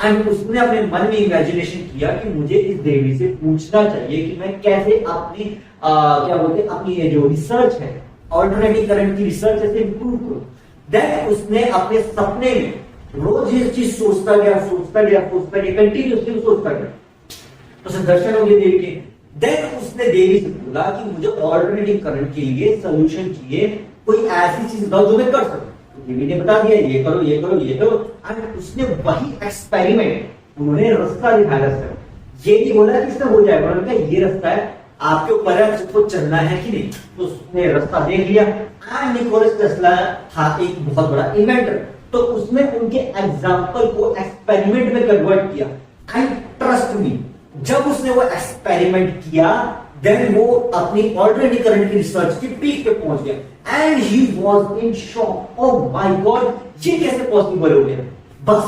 एंड उसने अपने मन में इमेजिनेशन किया कि मुझे इस देवी से पूछना चाहिए कि मैं कैसे अपनी क्या बोलते हैं, अपनी ये जो रिसर्च है ऑल्टरनेटिव करंट की रिसर्च ऐसे इंप्रूव करूं। देन उसने अपने सपने में रोज ये चीज सोचता गया कंटिन्यूसली सोचता गया, उसे दर्शन हो गए देवी के। देन उसने देवी से बोला कि मुझे ऑल्टरनेटिव करंट के लिए सोल्यूशन चाहिए, कोई ऐसी चीज बताओ जो मैं कर सकूं। देवी ने बता दिया ये करो ये करो ये करो, एंड उसने वही एक्सपेरिमेंट उन्होंने रास्ता दिखाया सर, ये नहीं बोला कि इससे हो जाएगा, उन्होंने कहा ये रास्ता है, आपके ऊपर है उसको चलना है कि नहीं। तो उसने रास्ता देख लिया। एंड निकोलस टेस्ला था एक बहुत बड़ा इन्वेंटर, तो उसने उनके एग्जाम्पल को एक्सपेरिमेंट में कन्वर्ट किया। एंड ट्रस्ट मी, जब उसने वो एक्सपेरिमेंट किया, देन वो अपनी ऑल्टरनेटिव करंट की रिसर्च की पीक पे पहुंच गया, and he was in shock. Oh my God, ये कैसे पॉसिबल हो गया? बस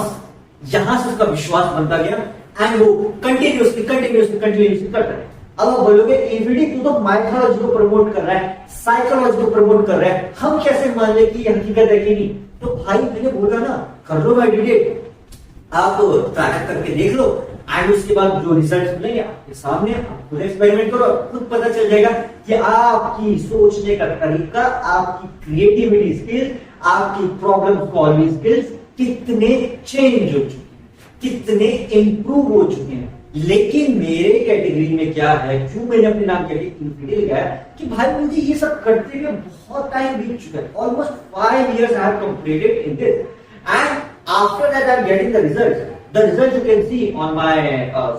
यहां से उसका विश्वास बनता गया, एंड वो कंटिन्यूअसली करता है। अब आप बोलोगे इन्फिनिटी तू तो माइथोलॉजी को प्रमोट कर रहा है, साइकोलॉजी को प्रमोट कर रहा है, हम कैसे मान ले कि ये हकीकत है कि नहीं? तो भाई मैंने बोला ना, कर लो भाई डिटेल, आप ट्राई करके देख लो, एंड उसके बाद जो रिजल्ट मिलेंगे आपके सामने, आप खुद एक्सपेरिमेंट करो, खुद पता चल जाएगा कि आपकी सोचने का तरीका, आपकी क्रिएटिविटी स्किल्स, आपकी प्रॉब्लम सॉल्विंग स्किल्स कितने चेंज हो चुके हैं, कितने इंप्रूव हो चुके हैं। लेकिन मेरे कैटेगरी में क्या है, क्यों मैंने अपने नाम कैटेगरी लिया है कि भाई मुझे ये सब करते हुए बहुत टाइम बीत चुका है, almost 5 years I have completed in this, and after that I am getting the results. The results you can see on my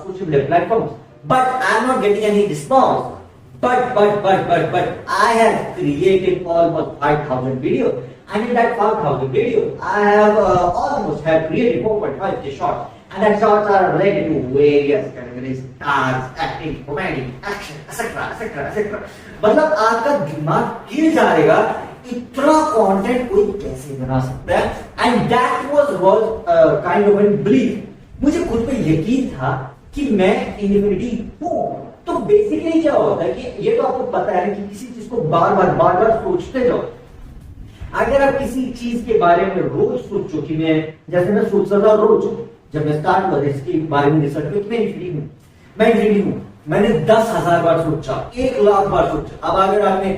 social media platforms, but I am not getting any response. But I have created almost 5,000 videos, and in that 5,000 videos, I have almost have created 4.5K shots, and the shots are related to various categories, dance, acting, comedy, action, etc., etc., etc. मतलब आपका दिमाग हिल जाएगा, इतना content कोई कैसे बना सकता है, and that was kind of a belief. मुझे खुद पे यकीन था कि मैं इन्फिनिटी हूँ। तो बेसिकली क्या होता है कि ये तो आपको पता है कि किसी चीज को बार बार सोचते जाओ। अगर आप किसी चीज के बारे में रोज सोचो कि मैं सोचता था रोज, जब मैं स्टार्ट हुआ इसके बारे में रिसर्च में कि मैं इन्फिनिटी हूँ, मैंने 10,000 बार सोचा, 1,00,000 बार सोचा। अब अगर आपने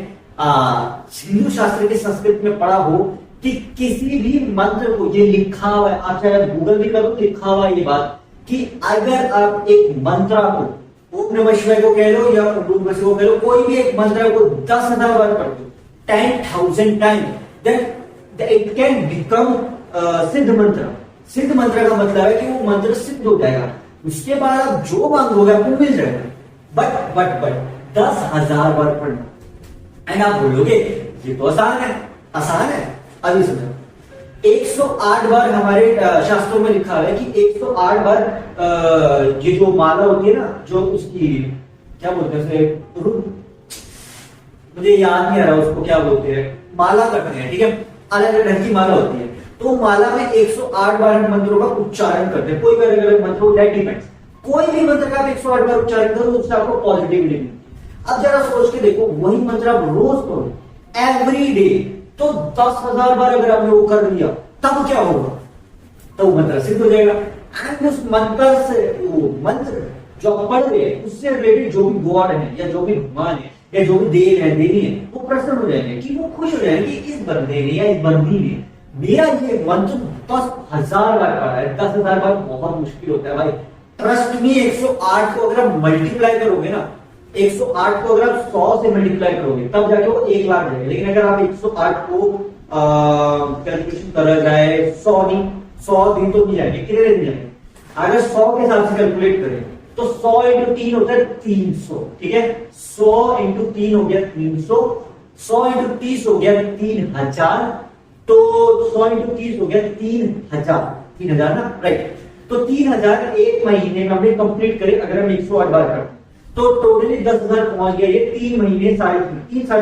हिंदू शास्त्र के संस्कृत में पढ़ा हो कि किसी भी मंत्र को, ये लिखा हुआ है, आप चाहे गूगल भी करो, लिखा हुआ है ये बात कि अगर आप एक मंत्र को, ओम नमः शिवाय को कह लो या ओम नमः शिवाय को कह लो, कोई भी एक मंत्र को 10,000 बार पढ़ दो, 10,000 time, then it can become सिद्ध मंत्र। सिद्ध मंत्र का मतलब है कि वो मंत्र सिद्ध हो जाएगा, उसके बाद आप जो मांगोगे आपको मिल जाएगा। बट 10,000 बार पढ़ना। एंड आप बोलोगे ये तो आसान है। अभी समझो, 108 बार हमारे शास्त्रों में लिखा है कि 108 बार ये जो माला होती है ना, जो उसकी क्या बोलते हैं उसे, मुझे याद नहीं आ रहा उसको क्या बोलते हैं, माला करते हैं, ठीक है, अलग अलग ढंग की माला होती है। तो माला में 108 बार हम मंत्रों का उच्चारण करते हैं, कोई भी अलग अलग मंत्र होता है, डिपेंड्स। कोई भी मंत्र का आप 108 बार उच्चारण करो उससे आपको पॉजिटिव मिलेगी। अब जरा सोच के देखो, वही मंत्र आप रोज करो, एवरी डे, तो 10,000 बार अगर आपने वो कर लिया तब क्या होगा, तो वो मंत्र सिद्ध हो जाएगा। एंड उस मंत्र से, वो मंत्र जो आप पढ़ रहे हैं उससे रिलेटेड जो भी गॉड है या जो भी भगवान है या जो भी देव है देवी है, वो प्रसन्न हो जाएंगे, कि वो खुश हो जाएंगे कि इस बंदे ने या इस बंदी ने मेरा ये मंत्र 10,000 बार पढ़ा है। 10,000 बार बहुत मुश्किल होता है भाई, ट्रस्ट मी। 108 को अगर आप मल्टीप्लाई करोगे ना, 108 को अगर आप 100 से मल्टीप्लाई करोगे तब जाके वो 1,00,000 जाएगा। लेकिन अगर आप 108 को कैलकुलेशन करा जाए, 100 दिन तो नहीं जाएंगे, कितने दिन जाएंगे? अगर 100 के हिसाब से कैलकुलेट करें तो 100 इंटू 3 होता है 300, ठीक है। 100 इंटू 3 हो गया 300, 100 इंटू 30 हो गया 3,000, तो 100 इंटू 30 हो गया 3,000 ना, राइट। तो 3,000 एक महीने में हमने कंप्लीट करे अगर हम 108 बार करते तो टोटली 10,000 पहुंच गया। ये 3 महीने, साढ़े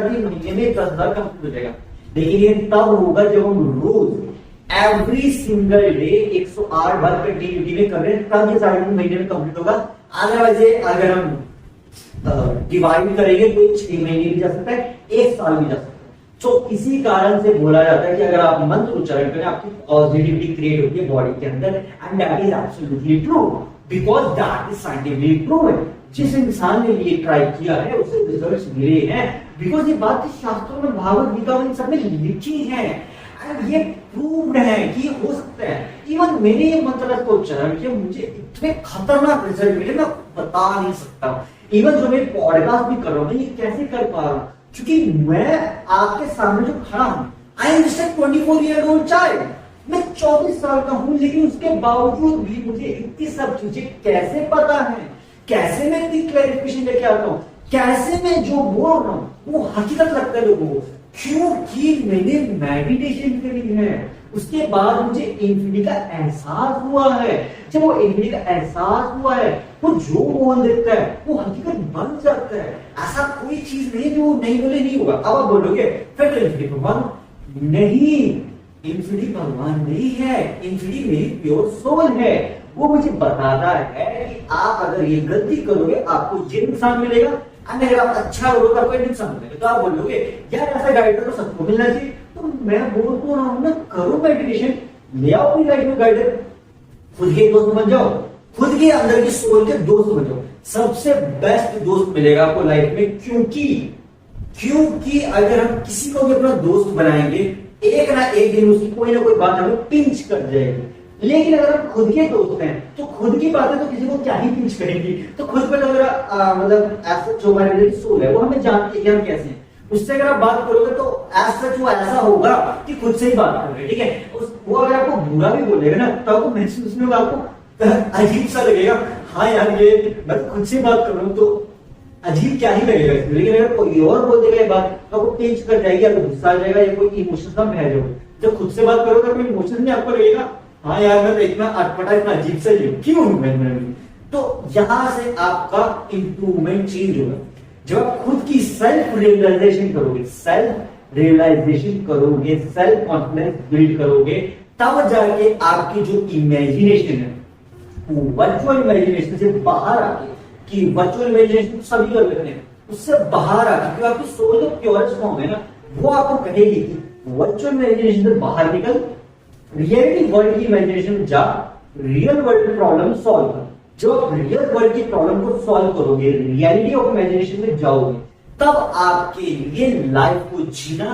तीन महीने में 10,000 कंप्लीट हो जाएगा। लेकिन ये तब होगा जब हम रोज एवरी सिंगल डे 108 बार कंटिन्यूटी में कर रहे हैं, तब ये 3.5 महीने में कंप्लीट होगा। अदरवाइज अगर हम डिवाइड करेंगे तो 6 महीने भी जा सकता है, 1 साल भी जा सकता है। तो इसी कारण से बोला जाता है कि अगर आप मंत्र उच्चारण करें आपकी पॉजिटिविटी क्रिएट होती है बॉडी के अंदर, and that is absolutely true because that is scientifically proven. जिस इंसान ने ये ट्राई किया है उसे रिजल्ट्स मिले हैं, बिकॉज ये बात शास्त्रों में, भागवत गीता में सब में लिखी है एंड ये प्रूव्ड है कि हो सकता है। इवन मैंने ये मंत्र को उच्चारण किया, मुझे इतने खतरनाक रिजल्ट मिले मैं बता नहीं सकता। इवन जो मैं पॉडकास्ट भी कर रहा हूँ, मैं ये कैसे कर पा रहा हूँ, क्योंकि मैं आपके सामने जो खड़ा हूं, आई am just 24 year old child, मैं 24 साल का हूं, लेकिन उसके बावजूद भी मुझे इतनी सब चीजें कैसे पता है, कैसे मैं इतनी क्लैरिफिकेशन लेके आता हूं, कैसे मैं जो बोल रहा हूं वो हकीकत लगता है लोगों को, क्योंकि मैंने मेडिटेशन करी है। उसके बाद मुझे इन्फिनिटी का एहसास हुआ है। जब वो इन्फिनिटी का एहसास हुआ है, वो जो बोल देता है वो हकीकत बन जाता है। ऐसा कोई चीज नहीं जो नहीं बोले नहीं होगा। अब आप बोलोगे फिर तो इन्फिनिटी भगवान नहीं, इन्फिनिटी भगवान नहीं है, इन्फिनिटी मेरी प्योर सोल है। वो मुझे बताता है कि आप अगर ये गलती करोगे आपको ये नुकसान मिलेगा, अगर आप अच्छा करोगे तो आपको नुकसान मिलेगा। तो आप बोलोगे यार ऐसा गाइडर तो सबको मिलना चाहिए, तो मैं बोल तो रहा हूं ना, करो मेडिटेशन, ले आओ अपनी लाइफ में गाइडर, खुद के दोस्त बन जाओ, खुद के अंदर की सोल के दोस्त बन जाओ। सबसे बेस्ट दोस्त मिलेगा आपको लाइफ में, क्योंकि अगर हम किसी को भी अपना दोस्त बनाएंगे, एक ना एक दिन उसकी कोई ना कोई बात हमें पिंच कर जाएगी। लेकिन अगर हम खुद के दोस्त हैं तो खुद की बातें तो किसी को क्या ही पिंच करेंगी। तो खुद पर अगर मतलब ऐसा जो हमारे सोल है वो हमें जानती है कि हम कैसे हैं, उससे अगर आप बात करोगे तो वो ऐसा होगा कि खुद से ही बात कर रहे हैं, ठीक है। वो अगर आपको बुरा भी बोलेगा ना तो आपको महसूस में आपको अजीब सा लगेगा, हाँ यार ये मैं तो खुद से बात कर रहा हूँ तो अजीब क्या ही लगेगा। लेकिन अगर कोई और बोल देगा ये बात तो आपको पेंच कर जाएगी, आपको गुस्सा आ जाएगा या कोई इमोशन में बह जाओगे। जब खुद से बात करोगे अपने इमोशन में आपको लगेगा हाँ यार मैं तो इतना अटपटा इतना अजीब सा क्यों हूं मैं। तो यहां से आपका इंप्रूवमेंट चेंज होगा जब आप खुद की सेल्फ रियलाइजेशन करोगे, सेल्फ रियलाइजेशन करोगे, सेल्फ कॉन्फिडेंस बिल्ड करोगे, तब जाके आपकी जो इमेजिनेशन है वो वर्चुअल इमेजिनेशन से बाहर आके, कि वर्चुअल इमेजिनेशन सभी कर लेते हैं, उससे बाहर आके क्योंकि आपकी सोल जो प्योरेस्ट फॉर्म है ना वो आपको कहेगी कि वर्चुअल इमेजिनेशन से बाहर निकल, रियलिटी वर्ल्ड की इमेजिनेशन में जा, रियल वर्ल्ड प्रॉब्लम सॉल्व कर। जब आप रियल वर्ल्ड की प्रॉब्लम को सॉल्व करोगे, रियलिटी ऑफ इमेजिनेशन में जाओगे, तब आपके लिए लाइफ को जीना,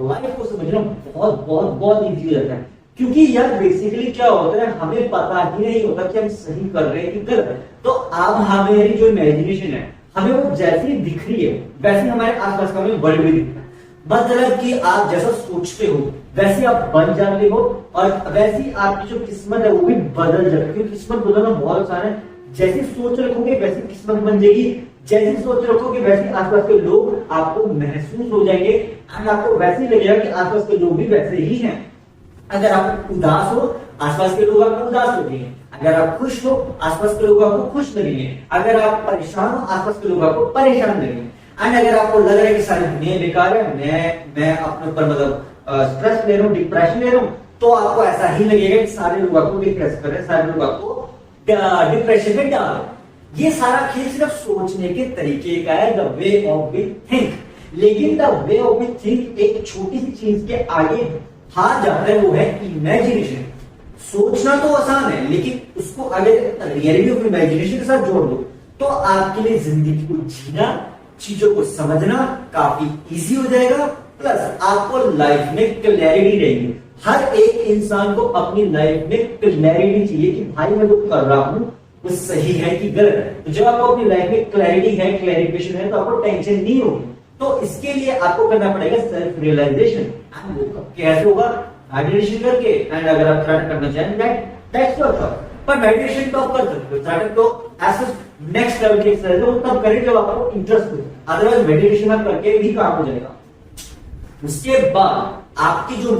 लाइफ को समझना बहुत बहुत बहुत इजी हो जाता है। क्योंकि यार बेसिकली क्या होता है, हमें पता ही नहीं होता कि हम सही कर रहे हैं कि गलत। तो अब हमारी जो इमेजिनेशन है हमें वो जैसी दिख रही है वैसे हमारे आसपास का हमें वर्ल्ड भी दिखता है। मतलब कि आप जैसा सोचते हो वैसे आप बन जाते हो, और वैसी आपकी जो किस्मत है वो भी बदल जाती है। क्योंकि किस्मत बदलना बहुत आसान है, जैसी सोच रखोगे वैसी किस्मत बन जाएगी, जैसी सोच रखोगे वैसे आसपास के लोग आपको महसूस हो जाएंगे, एंड आपको वैसे ही लगेगा कि आसपास के लोग भी वैसे ही हैं। अगर आप उदास हो आसपास के लोग आपको उदास लगेंगे, अगर आप खुश हो आसपास के लोग आपको खुश लगेंगे, अगर आप परेशान हो आसपास के लोग आपको परेशान लगेंगे। एंड अगर आपको लग रहा है कि सारी दुनिया बेकार है, मैं अपने ऊपर मतलब स्ट्रेस ले रहा हूँ, डिप्रेशन ले रहा हूँ, तो आपको ऐसा ही लगेगा कि सारे लोग आपको डिप्रेस कर रहे हैं, सारे लोग आपको डिप्रेशन में डाल रहे हैं। ये सारा खेल सिर्फ सोचने के तरीके का है, the way of we think. लेकिन the way of we think एक छोटी सी चीज के आगे हार जाता है, वो है इमेजिनेशन। सोचना तो आसान है, लेकिन उसको अगर रियलिटी ऑफ इमेजिनेशन के साथ जोड़ दो तो आपके लिए जिंदगी को जीना, चीजों को समझना काफी इजी हो जाएगा। प्लस आपको लाइफ में क्लैरिटी रहेगी। हर एक इंसान को अपनी लाइफ में क्लैरिटी चाहिए कि भाई मैं जो कर रहा हूं वो सही है कि गलत है। तो जब आपको अपनी लाइफ में क्लैरिटी है, क्लैरिफिकेशन है, तो आपको टेंशन नहीं होगी। तो इसके लिए आपको करना पड़ेगा सेल्फ रियलाइजेशन। कैसे होगा? मेडिटेशन करके। एंड अगर आप स्टार्ट करना चाहें दैट्स योर चॉइस, पर मेडिटेशन तो आप कर सकते हो, स्टार्ट तो ऐसे नेक्स्ट लेवल की एक्सरसाइज है वो तब करें जब आपको इंटरेस्ट हो। अदरवाइज मेडिटेशन आप करके भी काम हो जाएगा। उसके बाद आपकी जो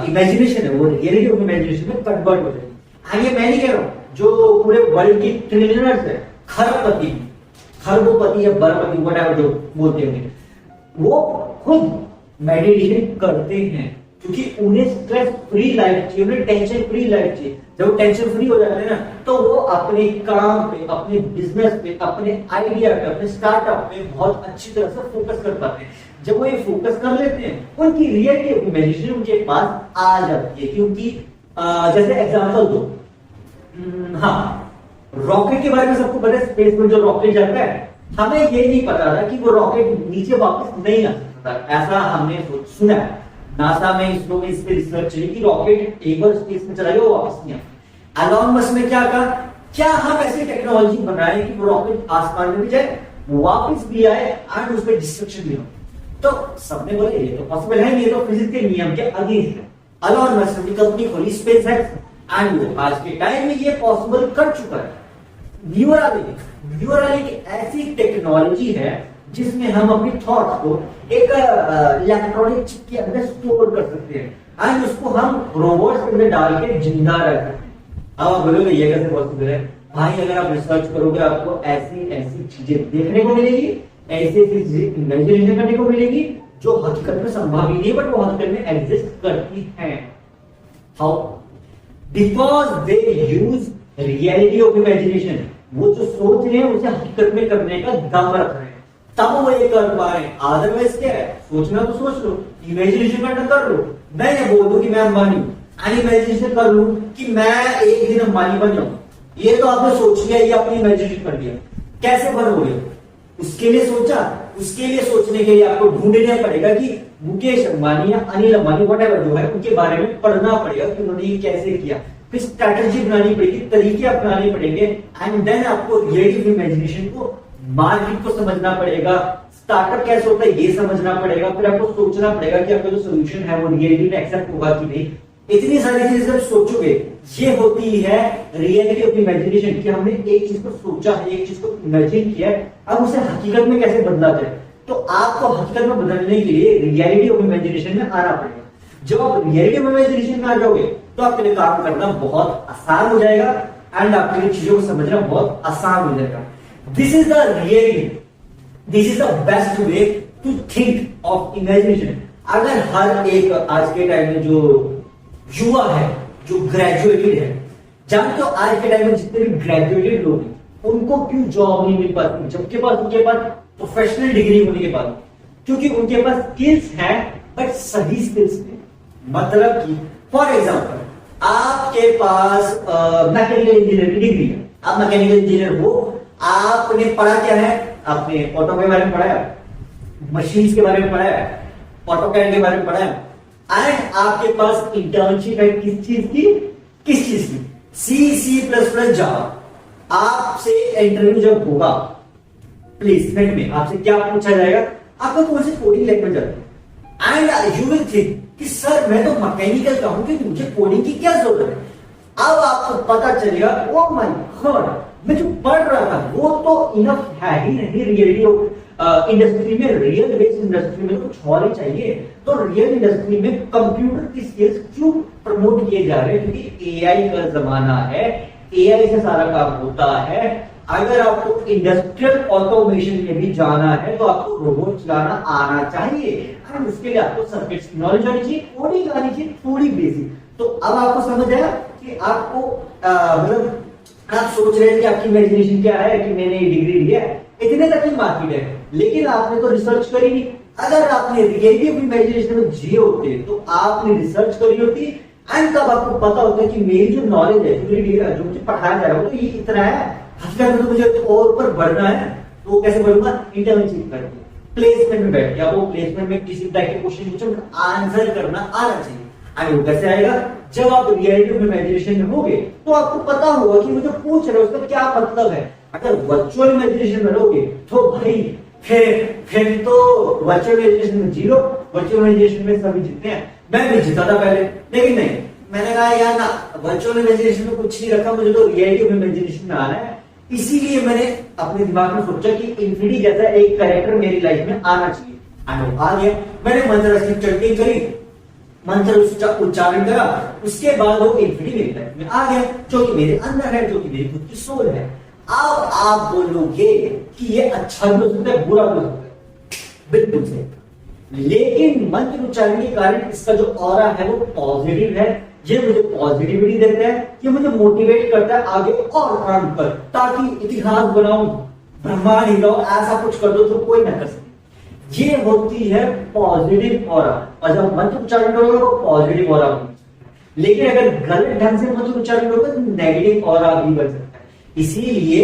इमेजिनेशन है वो रियलिटी ऑफ इमेजिनेशन में कन्वर्ट हो जाएगी। आगे मैं नहीं कह रहा हूं, जो पूरे वर्ल्ड की ट्रिलियनर्स है, खरबपति, खरबोपति या बरपति व्हाटएवर जो बोलते हैं, वो खुद मेडिटेशन करते हैं क्योंकि उन्हें स्ट्रेस फ्री लाइफ चाहिए, उन्हें टेंशन फ्री लाइफ चाहिए। जब वो टेंशन फ्री हो जाते हैं ना तो वो अपने काम पे, अपने बिजनेस पे, अपने आइडिया पे, अपने स्टार्टअप पे बहुत अच्छी तरह से फोकस कर पाते हैं। जब वो ये फोकस कर लेते हैं उनकी रियलिटी ऑफ इमेजिनेशन उनके पास आ जाती है। क्योंकि जैसे एग्जांपल दो, हाँ रॉकेट के बारे में सबको पता है, स्पेस में जो रॉकेट जाता है, हमें ये नहीं पता था कि वो रॉकेट नीचे वापस नहीं आ सकता। ऐसा हमने सुना है, नासा में इसरो में इस पे रिसर्च है कि रॉकेट एक बार स्पेस में चला गया वो वापस नहीं आता। एलॉन मस्क ने क्या कहा, क्या हम ऐसी टेक्नोलॉजी बनाए कि वो रॉकेट आसमान में भी जाए, वापस भी आए एंड उस पर डिस्ट्रक्शन भी हो। तो सबने बोले ये तो पॉसिबल है, ये तो फिजिक्स के नियम के अगेंस्ट है। एलॉन मस्क ने कंपनी खोली स्पेस एक्स, एंड वो आज के टाइम में ये पॉसिबल कर चुका है। न्यूरालिंक एक ऐसी टेक्नोलॉजी है जिसमें हम अपनी थॉट्स को एक इलेक्ट्रॉनिक चिप के अंदर स्टोर कर सकते हैं एंड उसको हम रोबोट्स के अंदर डाल के जिंदा रख सकते हैं। अब आप बोलोगे ये कैसे पॉसिबल है? भाई अगर आप रिसर्च करोगे आपको ऐसी ऐसी चीजें देखने को मिलेगी, ऐसी ऐसी चीजें इमेजिनेशन करने को मिलेगी जो हकीकत में संभव ही नहीं, बट वो हकीकत में एग्जिस्ट करती है। How? Because they use reality of imagination. वो जो सोच रहे हैं उसे हकीकत में करने का दम रख रहे हैं, तब वो ये कर पा रहे हैं। अदरवाइज क्या है, सोचना तो सोच लो, इमेजिनेशन करना कर लो। मैं ये बोल दूं कि मैं अंबानी हूं, इमेजिनेशन कर लूं कि मैं एक दिन अंबानी बन जाऊं, ये तो आपने सोच लिया, ये अपनी इमेजिनेशन कर दिया। कैसे बनोगे? उसके लिए सोचा, उसके लिए सोचने के लिए आपको ढूंढना पड़ेगा कि मुकेश अंबानी या अनिल अंबानी व्हाटएवर जो है उनके बारे में पढ़ना पड़ेगा कि उन्होंने ये कैसे किया, फिर स्ट्रैटेजी बनानी पड़ेगी, तरीके अपनाने पड़ेंगे, एंड देन आपको रियलिटी ऑफ इमेजिनेशन को, मार्केट को समझना पड़ेगा, स्टार्टअप कैसे होता है ये समझना पड़ेगा, फिर आपको सोचना पड़ेगा कि आपका जो सोल्यूशन है वो रियलिटी में एक्सेप्ट होगा कि नहीं। इतनी सारी चीजें जब सोचोगे, ये होती है रियलिटी ऑफ इमेजिनेशन कि हमने एक चीज को सोचा है, एक चीज को इमेजिन किया है, अब उसे हकीकत में कैसे बदला जाए। तो आपको हकीकत में बदलने के लिए रियलिटी ऑफ इमेजिनेशन में आना पड़ेगा। जब आप रियलिटी ऑफ इमेजिनेशन में आ जाओगे तो आपके लिए काम करना बहुत आसान हो जाएगा एंड आपके लिए चीजों को समझना बहुत आसान हो जाएगा। This is the reality, this is the best way to think of imagination. अगर हर एक आज के टाइम में जो युवा है, जो ग्रेजुएटेड है, जानते हो आज के टाइम में जितने भी ग्रेजुएटेड लोग हैं उनको क्यों जॉब नहीं मिल पाती, जबकि पास उनके पास प्रोफेशनल डिग्री होने के बाद, क्योंकि उनके पास स्किल्स हैं बट सही स्किल्स नहीं। मतलब कि फॉर एग्जांपल आपके पास मैकेनिकल इंजीनियर की डिग्री है, आप मैकेनिकल इंजीनियर हो, आपने पढ़ा क्या है, आपने ऑटो के बारे में पढ़ा है, मशीन्स के बारे में पढ़ा है, ऑटोकैड के बारे में पढ़ा है एंड आपके पास इंटर्नशिप है किस चीज की, सी प्लस प्लस जावा। आपसे इंटरव्यू जब होगा प्लेसमेंट में, आपसे क्या पूछा जाएगा, आपको कौन सी कोडिंग लैंग्वेज आती है एंड यू विल थिंक कि सर मैं तो मैकेनिकल का हूं कि मुझे कोडिंग की क्या जरूरत है। अब आपको पता चलेगा ओ माय गॉड, मैं जो पढ़ रहा था वो तो इनफ है ही नहीं रियलिटी इंडस्ट्री में, रियल बेस्ड इंडस्ट्री में कुछ और ही चाहिए। तो रियल इंडस्ट्री में कंप्यूटर की स्किल्स क्यों प्रमोट किए जा रहे हैं, क्योंकि एआई का जमाना है, एआई से सारा काम होता है। अगर आपको इंडस्ट्रियल ऑटोमेशन में भी जाना है तो आपको रोबोट चलाना आना चाहिए एंड उसके लिए आपको सर्किट्स की नॉलेज आनी चाहिए, कोडिंग आनी चाहिए थोड़ी बेसिक। तो अब आपको समझ आया कि आपको मतलब आप सोच रहे हैं कि आपकी इमेजिनेशन क्या है कि मैंने डिग्री लिया है, इतने तक ही मार्केट है, लेकिन आपने तो रिसर्च करी नहीं। अगर आपने रियलिटी ऑफ इमेजिनेशन में जिए होते तो आपने रिसर्च करी होती एंड तब आपको पता होता है कि मेरी जो नॉलेज है, जो मुझे पढ़ाया जा रहा है तो ये इतना है, हकीकत में तो मुझे और ऊपर बढ़ना है। तो वो कैसे बढ़ूंगा, इंटर्नशिप करके प्लेसमेंट में बैठ गया, वो प्लेसमेंट में किसी टाइप के क्वेश्चन पूछे आंसर करना आना चाहिए। वो कैसे आएगा, जब आप रियलिटी ऑफ इमेजिनेशन में होगे तो आपको पता होगा कि मुझे पूछ रहे हो उसका क्या मतलब है। अगर वर्चुअल इमेजिनेशन में रहोगे तो भाई फिर तो वर्चुअल इमेजिनेशन में जीरो, वर्चुअल इमेजिनेशन में सभी जीतते हैं। मैं भी जीता था पहले, लेकिन नहीं, मैंने कहा यार ना, वर्चुअल इमेजिनेशन में कुछ नहीं रखा, मुझे तो रियलिटी ऑफ इमेजिनेशन में आना है। इसीलिए मैंने अपने दिमाग में सोचा कि इन्फिनिटी जैसा एक कैरेक्टर मेरी लाइफ में आना चाहिए, आ गया। मैंने मंत्र की चंटिंग करी, मंत्र उच्चारण करा, उसके बाद वो इन्फिनिटी मेरी लाइफ में आ गया, जो कि मेरे अंदर है, जो कि मेरी खुद की सोल है। अब आप बोलोगे कि ये अच्छा भी हो सकता है, बुरा भी हो सकता है, बिल्कुल सही, लेकिन मंत्र उच्चारण के कारण इसका जो ऑरा है वो पॉजिटिव है। ये मुझे पॉजिटिविटी देता है, ये मुझे मोटिवेट करता है आगे और काम कर, ताकि इतिहास बनाऊं, ब्रह्मांड हिलाओ, ऐसा कुछ कर दो जो कोई ना कर सके। ये होती है पॉजिटिव ऑरा, और जब मंत्र उच्चारण करोगे तो पॉजिटिव ऑरा बन। लेकिन अगर गलत ढंग से मंत्र उच्चारण करोगे तो नेगेटिव ऑरा भी बन सकता है। इसीलिए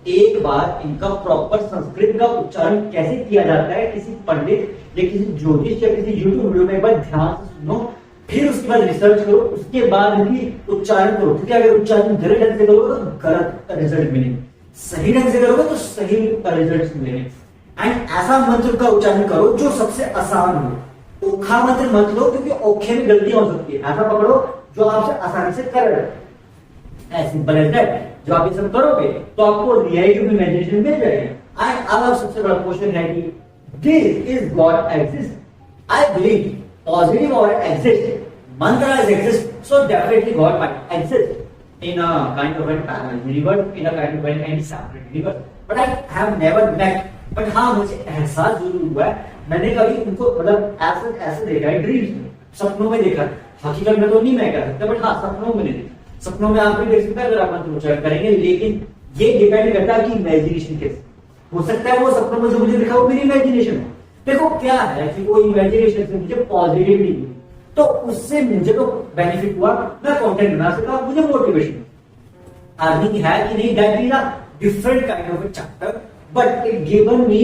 एक बार इनका प्रॉपर संस्कृत का उच्चारण कैसे किया जाता है, किसी पंडित या किसी ज्योतिष या किसी यूट्यूब वीडियो में एक बार ध्यान से सुनो, फिर उसके बाद रिसर्च करो, उसके बाद भी उच्चारण करो, क्योंकि अगर उच्चारण गलत ढंग से करोगे तो गलत रिजल्ट मिलेंगे, सही ढंग से करोगे तो सही रिजल्ट मिलेंगे। एंड ऐसा मंत्र का उच्चारण करो जो सबसे आसान हो। ओखा मंत्र मत लो, क्योंकि ओखे में गलतियां हो सकती है। ऐसा पकड़ो जो आपसे आसानी से कर रहे, एज सिंपल एज दैट। जो आप ये सब करोगे तो आपको रियलिटी ऑफ इमेजिनेशन मिल जाएगा। एंड अब सबसे बड़ा क्वेश्चन है कि this is God exist? I believe positive or exist, mantras exist, so definitely God might exist in a kind of a parallel universe, in a kind of a separate universe, but I have never met, but हाँ मुझे एहसास जरूर हुआ है, मैंने कभी उनको मतलब ऐसे देखा है ड्रीम्स में, सपनों में देखा, हकीकत में तो नहीं मैं कह सकता, बट हाँ सपनों में देखा। सपनों में आप भी देख सकते हैं अगर आप मंत्र उच्चारण करेंगे, लेकिन ये डिपेंड करता है कि इमेजिनेशन कैसे हो सकता है। वो सपनों में जो मुझे दिखा वो मेरी इमेजिनेशन है। देखो क्या है कि वो इमेजिनेशन से मुझे पॉजिटिविटी हुई, तो उससे मुझे तो बेनिफिट हुआ, मैं कंटेंट बना सका, मुझे मोटिवेशन। अर्निंग है कि नहीं, that is a different kind of a chapter, but it given me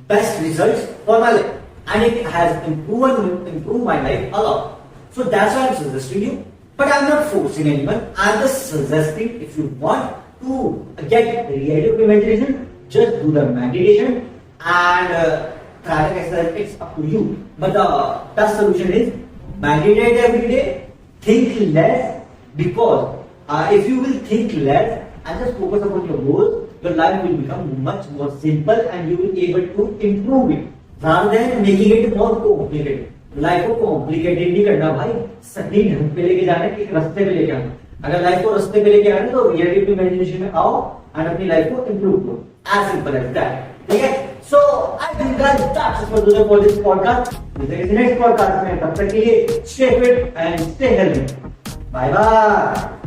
best results for my life and it has improve my life a lot. So that's why I am suggesting you, but I am not forcing anyone, I am just suggesting if you want to get reality of imagination, just do the meditation and try to exercise. It's up to you, but the best solution is meditate every day, think less, because if you will think less and just focus upon your goals, your life will become much more simple and you will be able to improve it rather than making it more complicated. Life को complicated नहीं करना भाई, सही ढंग पे लेके जाना है, एक रास्ते पे लेके आना। अगर लाइफ को रास्ते पे लेके आना तो रियलिटी इमेजिनेशन में आओ एंड अपनी लाइफ को इंप्रूव करो, एज सिंपल एज दैट। ठीक है, so I think guys that's it for this podcast. मिलते हैं नेक्स्ट पॉडकास्ट में, तब तक के लिए stay fit and stay healthy. Bye bye.